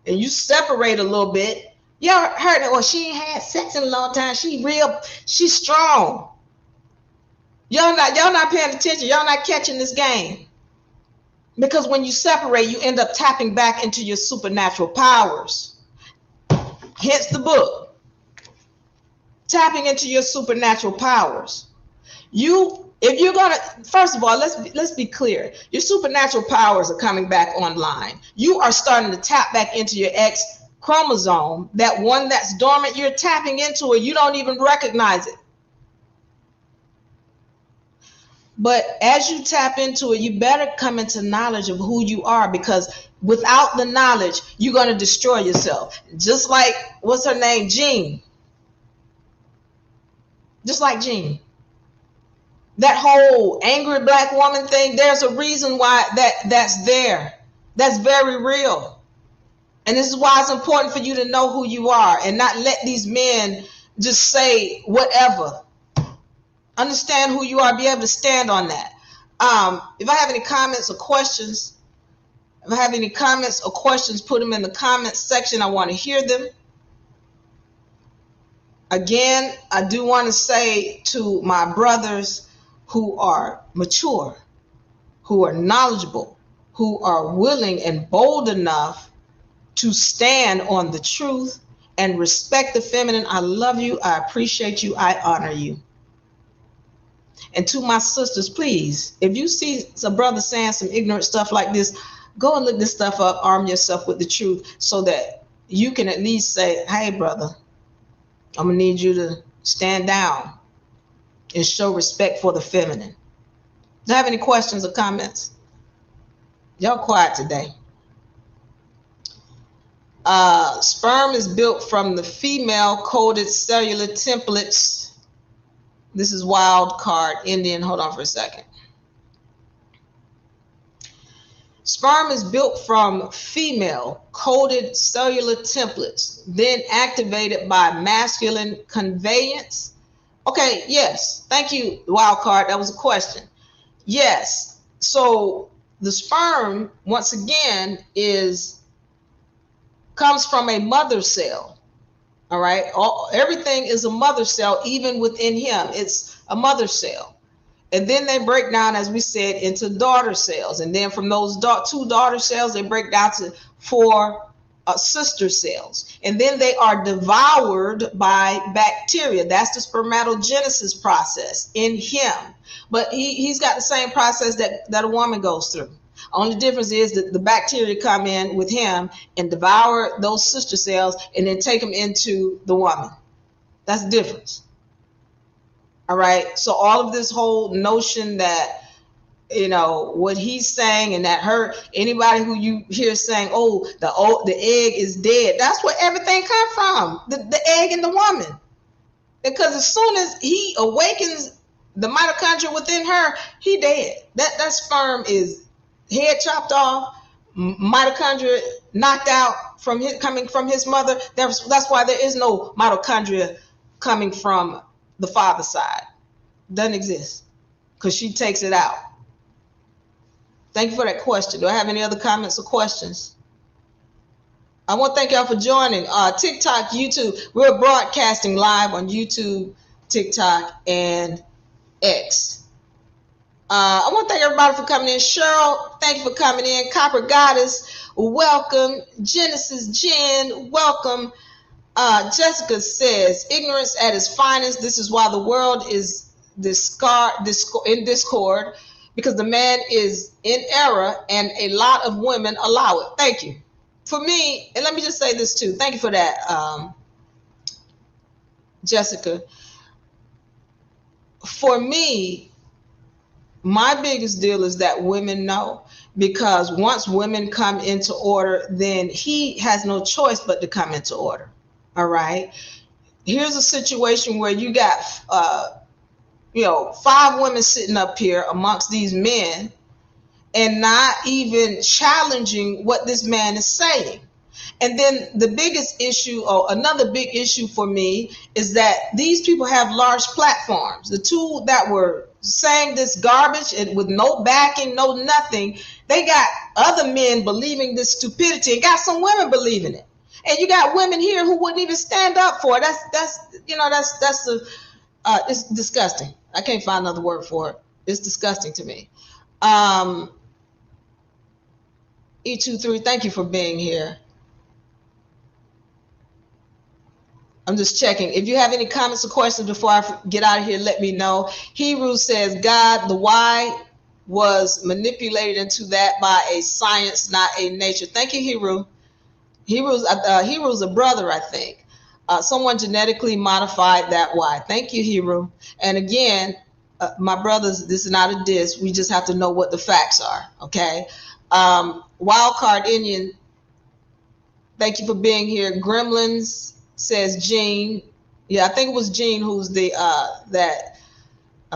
and you separate a little bit, you ever heard that? Well, she ain't had sex in a long time. She's strong. Y'all not paying attention. Y'all not catching this game. Because when you separate, you end up tapping back into your supernatural powers. Hence the book. Tapping into your supernatural powers. If you're gonna, first of all, let's be clear. Your supernatural powers are coming back online. You are starting to tap back into your X chromosome. That one that's dormant, you're tapping into it. You don't even recognize it. But as you tap into it, you better come into knowledge of who you are, because without the knowledge, you're going to destroy yourself. Just like, what's her name? Jean. Just like Jean. That whole angry black woman thing, there's a reason why that's there. That's very real. And this is why it's important for you to know who you are and not let these men just say whatever. Understand who you are, be able to stand on that. If I have any comments or questions, put them in the comments section. I want to hear them. Again, I do want to say to my brothers who are mature, who are knowledgeable, who are willing and bold enough to stand on the truth and respect the feminine, I love you, I appreciate you, I honor you. And to my sisters, please, if you see some brother saying some ignorant stuff like this, go and look this stuff up, arm yourself with the truth, so that you can at least say, hey, brother, I'm going to need you to stand down and show respect for the feminine. Do you have any questions or comments? Y'all quiet today. Sperm is built from the female coded cellular templates. This is wild card Indian. Hold on for a second. Sperm is built from female coded cellular templates, then activated by masculine conveyance. Okay, yes. Thank you, wild card. That was a question. Yes. So the sperm, once again, comes from a mother cell. All right. Everything is a mother cell, even within him. It's a mother cell. And then they break down, as we said, into daughter cells. And then from those two daughter cells, they break down to 4 sister cells. And then they are devoured by bacteria. That's the spermatogenesis process in him. But he's got the same process that a woman goes through. Only difference is that the bacteria come in with him and devour those sister cells and then take them into the woman. That's the difference. All right. So all of this whole notion that, what he's saying, and that anybody who you hear saying, the egg is dead. That's where everything comes from. The egg in the woman. Because as soon as he awakens the mitochondria within her, he dead. That sperm is head chopped off, mitochondria knocked out coming from his mother. That's why there is no mitochondria coming from the father's side. Doesn't exist, because she takes it out. Thank you for that question. Do I have any other comments or questions? I want to thank y'all for joining. TikTok, YouTube. We're broadcasting live on YouTube, TikTok, and X. I want to thank everybody for coming in. Cheryl, thank you for coming in. Copper Goddess, welcome. Genesis Jen, welcome. Jessica says, ignorance at its finest. This is why the world is in discord, because the man is in error and a lot of women allow it. Thank you. for me, and let me just say this too. Thank you for that, Jessica. For me, my biggest deal is that women know, because once women come into order, then he has no choice but to come into order. All right. Here's a situation where you got, 5 women sitting up here amongst these men and not even challenging what this man is saying. And then the biggest issue, or another big issue for me, is that these people have large platforms. The two that were saying this garbage and with no backing, no nothing, they got other men believing this stupidity and got some women believing it. And you got women here who wouldn't even stand up for it. It's disgusting. I can't find another word for it. It's disgusting to me. E23, thank you for being here. I'm just checking. If you have any comments or questions before I get out of here, let me know. Hebrews says God, the why, was manipulated into that by a science, not a nature. Thank you, Hebrew. Hebrew's a brother, I think. Someone genetically modified that why. Thank you, Hebrew. And again, my brothers, this is not a diss. We just have to know what the facts are, okay? Wildcard Indian, thank you for being here. Gremlins says Jean. Yeah, I think it was Jean who's the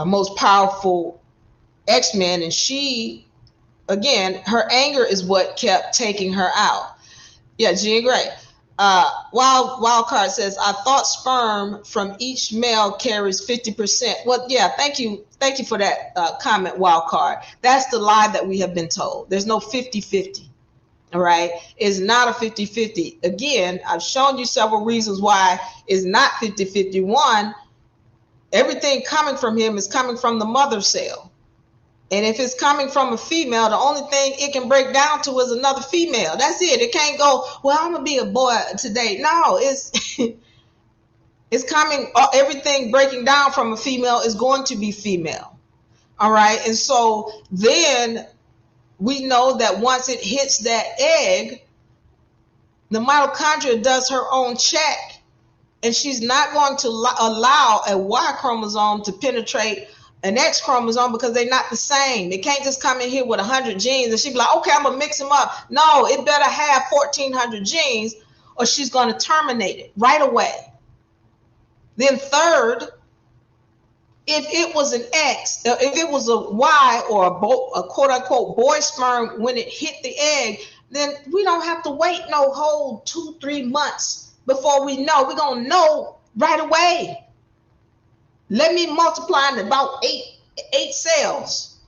most powerful X-Men, and she, again, her anger is what kept taking her out. Yeah, Jean Grey. Wildcard says, I thought sperm from each male carries 50%. Well, yeah, thank you for that comment, Wildcard. That's the lie that we have been told. There's no 50-50. All right, it's not a 50-50. Again, I've shown you several reasons why it's not 50-50. One, everything coming from him is coming from the mother cell. And if it's coming from a female, the only thing it can break down to is another female. That's it. It can't go, well, I'm going to be a boy today. No, it's it's coming, everything breaking down from a female is going to be female. All right, and so then we know that once it hits that egg, the mitochondria does her own check, and she's not going to allow a Y chromosome to penetrate an X chromosome because they're not the same. It can't just come in here with 100 genes and she'd be like, okay, I'm going to mix them up. No, it better have 1,400 genes or she's going to terminate it right away. Then third, if it was an X, if it was a Y or a quote unquote boy sperm when it hit the egg, then we don't have to wait no whole 2-3 months before we know. We're going to know right away. Let me multiply in about eight cells.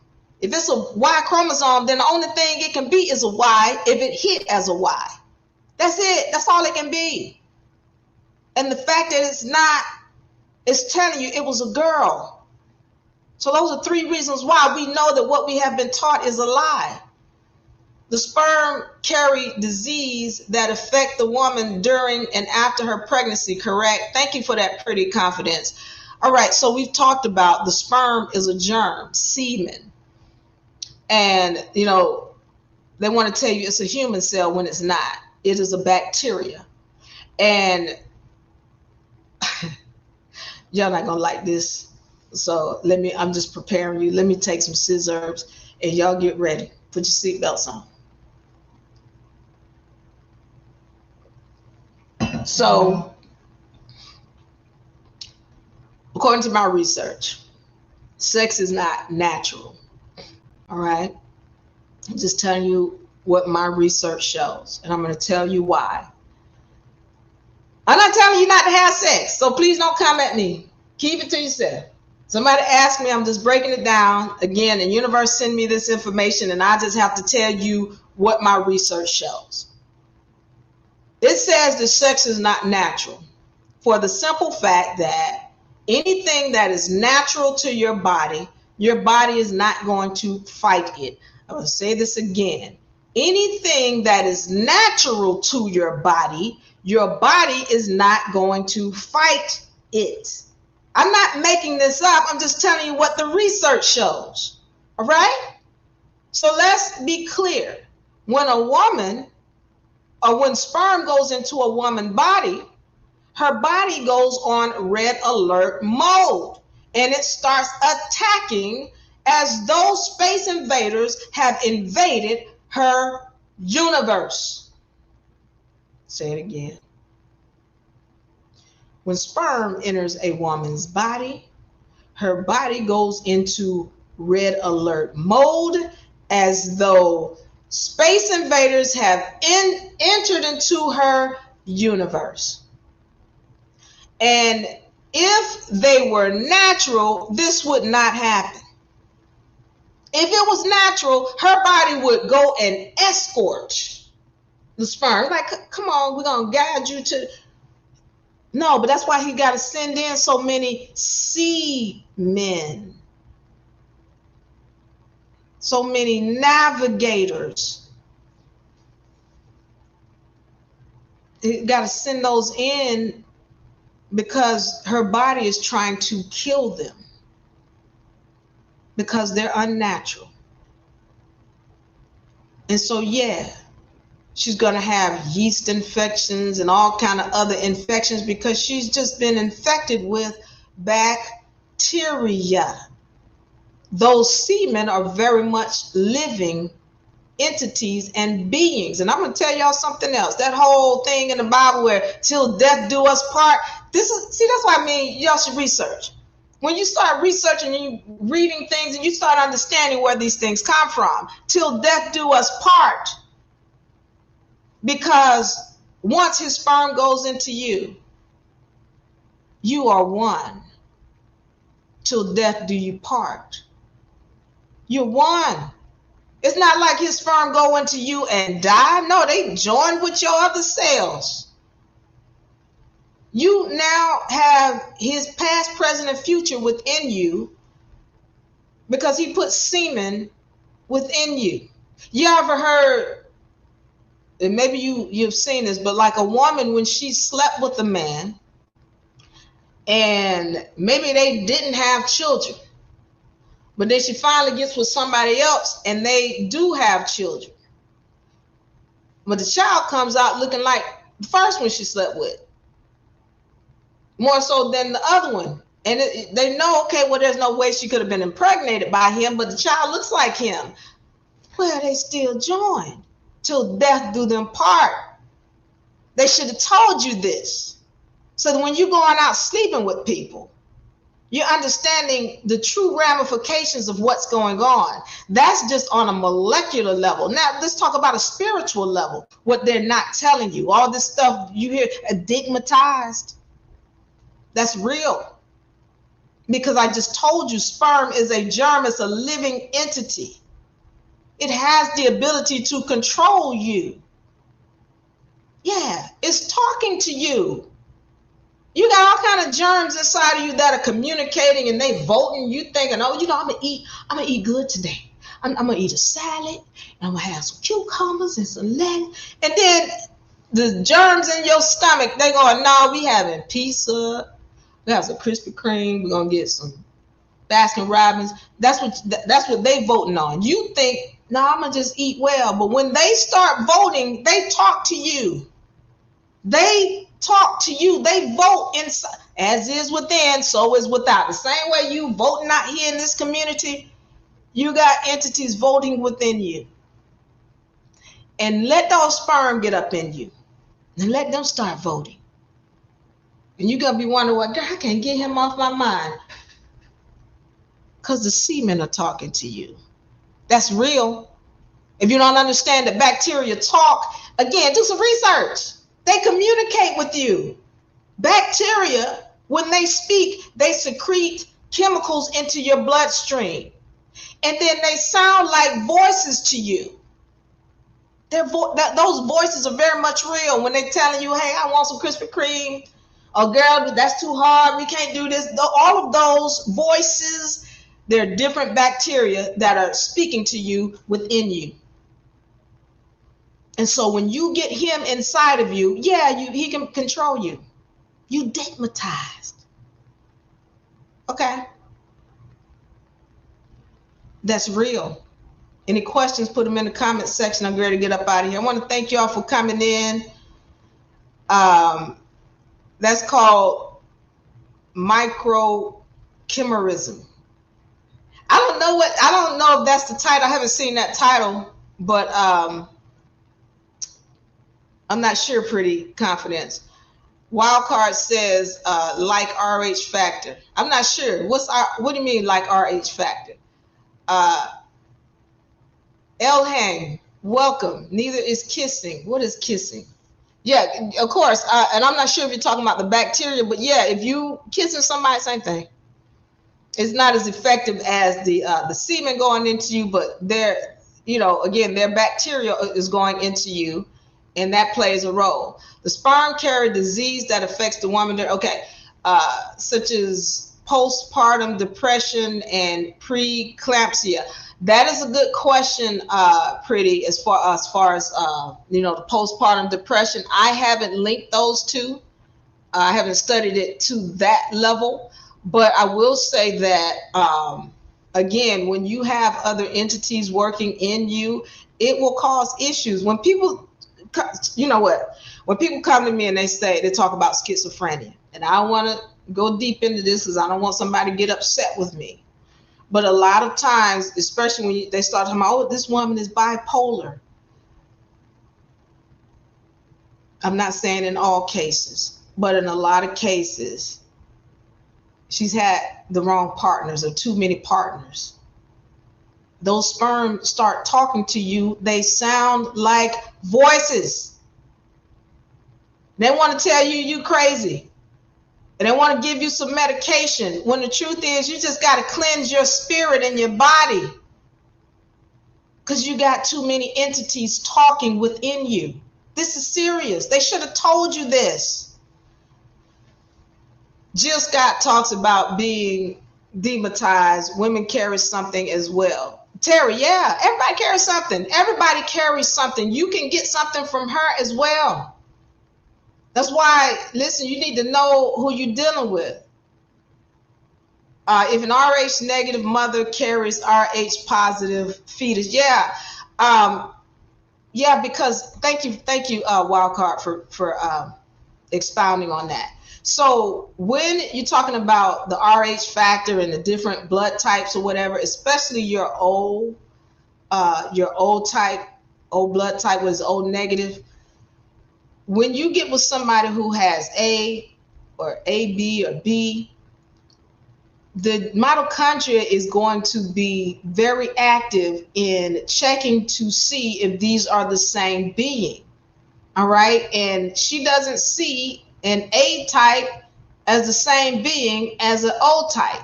If it's a Y chromosome, then the only thing it can be is a Y if it hit as a Y. That's it. That's all it can be. And the fact that it's not, it's telling you it was a girl. So those are 3 reasons why we know that what we have been taught is a lie. The sperm carry disease that affect the woman during and after her pregnancy, correct? Thank you for that pretty confidence. All right, so we've talked about the sperm is a germ, semen. And, you know, they want to tell you it's a human cell when it's not. It is a bacteria. And y'all not going to like this. So I'm just preparing you. Let me take some scissors and y'all get ready. Put your seatbelts on. So, according to my research, sex is not natural. All right. I'm just telling you what my research shows, and I'm going to tell you why. I'm not telling you not to have sex, so please don't come at me. Keep it to yourself. Somebody asked me, I'm just breaking it down. Again, the universe sent me this information, and I just have to tell you what my research shows. It says that sex is not natural for the simple fact that anything that is natural to your body is not going to fight it. I'm going to say this again. Anything that is natural to your body is not going to fight it. I'm not making this up. I'm just telling you what the research shows. All right? So let's be clear. When a woman or when sperm goes into a woman's body, her body goes on red alert mode, and it starts attacking as though space invaders have invaded her universe. Say it again. When sperm enters a woman's body, her body goes into red alert mode as though space invaders have entered into her universe. And if they were natural, this would not happen. If it was natural, her body would go and escort the sperm. Like, come on, we're going to guide you to. No, but that's why he got to send in so many seamen, so many navigators. He got to send those in because her body is trying to kill them because they're unnatural. And so, yeah, she's going to have yeast infections and all kind of other infections because she's just been infected with bacteria. Those semen are very much living entities and beings. And I'm going to tell y'all something else. That whole thing in the Bible where till death do us part, that's what I mean. Y'all should research. When you start researching and you reading things and you start understanding where these things come from, till death do us part. Because once his sperm goes into you, you are one. Till death do you part. You're one. It's not like his sperm go into you and die. No, they join with your other cells. You now have his past, present, and future within you because he put semen within you. You ever heard, and maybe you've seen this, but like a woman when she slept with a man and maybe they didn't have children, but then she finally gets with somebody else and they do have children. But the child comes out looking like the first one she slept with, more so than the other one. And they know, okay, well, there's no way she could have been impregnated by him, but the child looks like him. Well, they still joined till death do them part. They should have told you this. So that when you're going out sleeping with people, you're understanding the true ramifications of what's going on. That's just on a molecular level. Now, let's talk about a spiritual level, what they're not telling you. All this stuff you hear, stigmatized, that's real. Because I just told you, sperm is a germ, it's a living entity. It has the ability to control you. Yeah, it's talking to you. You got all kind of germs inside of you that are communicating and they voting. You thinking, oh, I'm gonna eat good today. I'm gonna eat a salad and I'm gonna have some cucumbers and some lettuce. And then the germs in your stomach, they going, no, we having pizza. We have some Krispy Kreme. We're gonna get some Baskin Robbins. That's what they voting on. You think, no, I'm gonna just eat well. But when they start voting, they talk to you. They talk to you. They vote inside. As is within, so is without. The same way you voting out here in this community, you got entities voting within you. And let those sperm get up in you. And let them start voting. And you're going to be wondering, well, I can't get him off my mind. Because the semen are talking to you. That's real. If you don't understand that bacteria talk, again, do some research. They communicate with you. Bacteria, when they speak, they secrete chemicals into your bloodstream. And then they sound like voices to you. Those voices are very much real when they're telling you, hey, I want some Krispy Kreme. Oh, girl, that's too hard. We can't do this. All of those voices, they're different bacteria that are speaking to you within you. And so when you get him inside of you, yeah, he can control you. You stigmatized. Okay? That's real. Any questions, put them in the comment section. I'm ready to get up out of here. I want to thank you all for coming in. That's called microchimerism. I don't know if that's the title. I haven't seen that title, but I'm not sure. Pretty confidence. Wildcard says like RH factor. I'm not sure. What do you mean like RH factor? Elhang, welcome. Neither is kissing. What is kissing? Yeah, of course. And I'm not sure if you're talking about the bacteria, but yeah, if you kissing somebody, same thing. It's not as effective as the semen going into you, but their, again, their bacteria is going into you, and that plays a role. The sperm carry disease that affects the woman. Okay, such as postpartum depression and preeclampsia. That is a good question, Pretty, as far as the postpartum depression. I haven't linked those two. I haven't studied it to that level, but I will say that again, when you have other entities working in you, it will cause issues. When people, when people come to me and they talk about schizophrenia, and I want to go deep into this because I don't want somebody to get upset with me. But a lot of times, especially when they start talking about, oh, this woman is bipolar. I'm not saying in all cases, but in a lot of cases, she's had the wrong partners or too many partners. Those sperm start talking to you. They sound like voices. They want to tell you you crazy. And they want to give you some medication, when the truth is you just got to cleanse your spirit and your body, because you got too many entities talking within you. This is serious. They should have told you this. Jill Scott talks about being demonetized. Women carry something as well. Terry, yeah, everybody carries something. Everybody carries something. You can get something from her as well. That's why, listen, you need to know who you're dealing with. If an RH negative mother carries RH positive fetus, yeah, because thank you, Wildcard, for expounding on that. So when you're talking about the RH factor and the different blood types or whatever, especially your O blood type was O negative. When you get with somebody who has A or AB or B, the mitochondria is going to be very active in checking to see if these are the same being. All right. And she doesn't see an A type as the same being as an O type.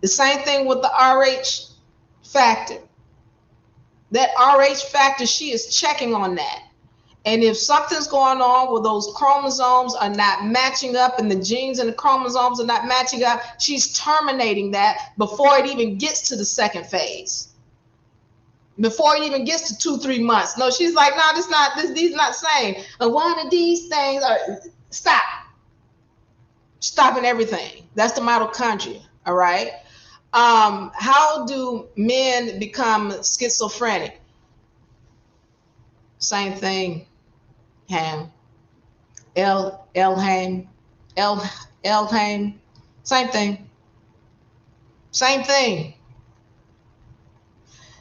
The same thing with the RH factor. That RH factor, she is checking on that. And if something's going on where those chromosomes are not matching up and the genes and the chromosomes are not matching up, she's terminating that before it even gets to the second phase. Before it even gets to 2-3 months. No, she's like, no, these are not same. And one of these things are, stop. Stopping everything. That's the mitochondria, all right? How do men become schizophrenic? Same thing. Elham, same thing. Same thing.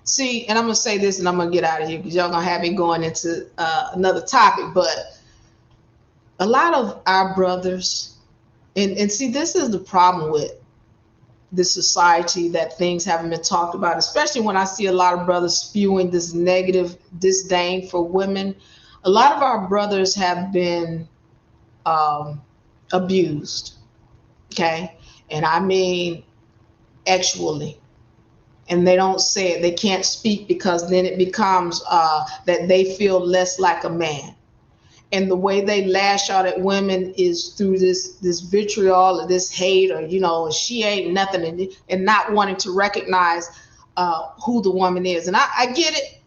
See, and I'm gonna say this, and I'm gonna get out of here because y'all gonna have me going into another topic. But a lot of our brothers, and see, this is the problem with this society, that things haven't been talked about, especially when I see a lot of brothers spewing this negative disdain for women. A lot of our brothers have been abused, okay? And I mean actually. And they don't say it. They can't speak because then it becomes that they feel less like a man. And the way they lash out at women is through this vitriol or this hate, or, she ain't nothing, and not wanting to recognize who the woman is. And I get it.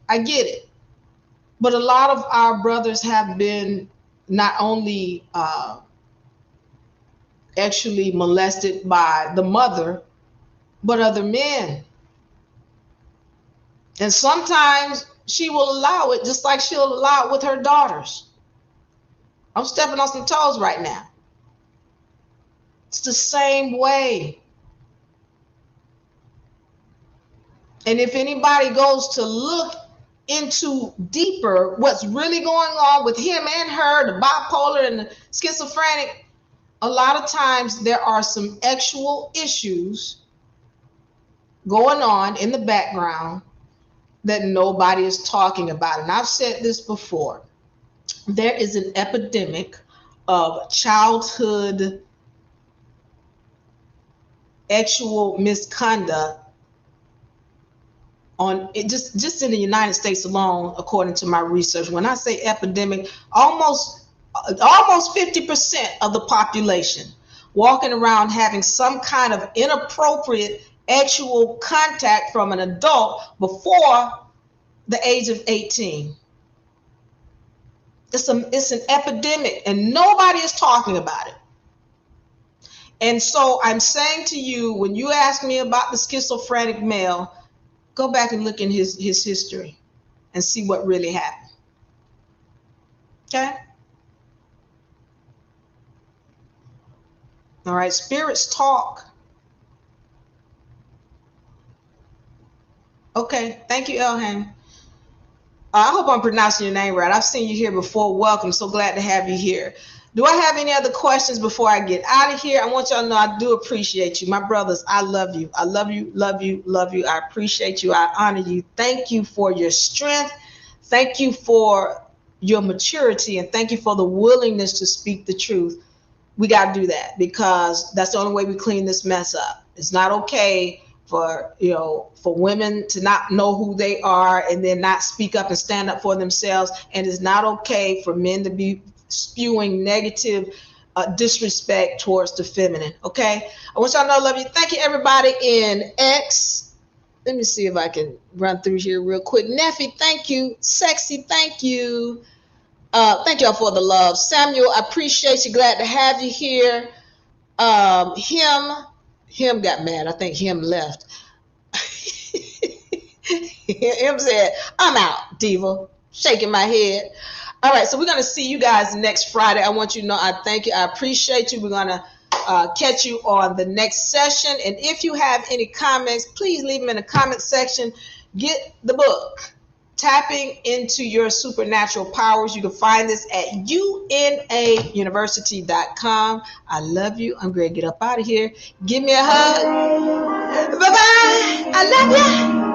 But a lot of our brothers have been not only actually molested by the mother, but other men. And sometimes she will allow it, just like she'll allow it with her daughters. I'm stepping on some toes right now. It's the same way. And if anybody goes to look into deeper what's really going on with him and her, the bipolar and the schizophrenic, a lot of times there are some actual issues going on in the background that nobody is talking about. And I've said this before. There is an epidemic of childhood actual misconduct on it, just in the United States alone, according to my research. When I say epidemic, almost 50% of the population walking around having some kind of inappropriate actual contact from an adult before the age of 18. It's an epidemic, and nobody is talking about it. And so I'm saying to you, when you ask me about the schizophrenic male, go back and look in his history and see what really happened. Okay? All right, spirits talk. Okay, thank you, Elham. I hope I'm pronouncing your name right. I've seen you here before. Welcome. So glad to have you here. Do I have any other questions before I get out of here? I want y'all to know I do appreciate you. My brothers, I love you. I love you, love you, love you. I appreciate you. I honor you. Thank you for your strength. Thank you for your maturity. And thank you for the willingness to speak the truth. We got to do that, because that's the only way we clean this mess up. It's not okay for women to not know who they are and then not speak up and stand up for themselves. And it's not okay for men to be spewing negative disrespect towards the feminine. Okay, I want y'all to know I love you. Thank you, everybody in X. Let me see if I can run through here real quick. Neffy, thank you. Sexy, thank you. Thank y'all for the love. Samuel, I appreciate you. Glad to have you here. Him got mad. I think him left. Him said, I'm out, Diva. Shaking my head. All right, so we're going to see you guys next Friday. I want you to know I thank you. I appreciate you. We're going to catch you on the next session. And if you have any comments, please leave them in the comment section. Get the book, Tapping into Your Supernatural Powers. You can find this at unauniversity.com. I love you. I'm going to get up out of here. Give me a hug. Bye-bye. I love you.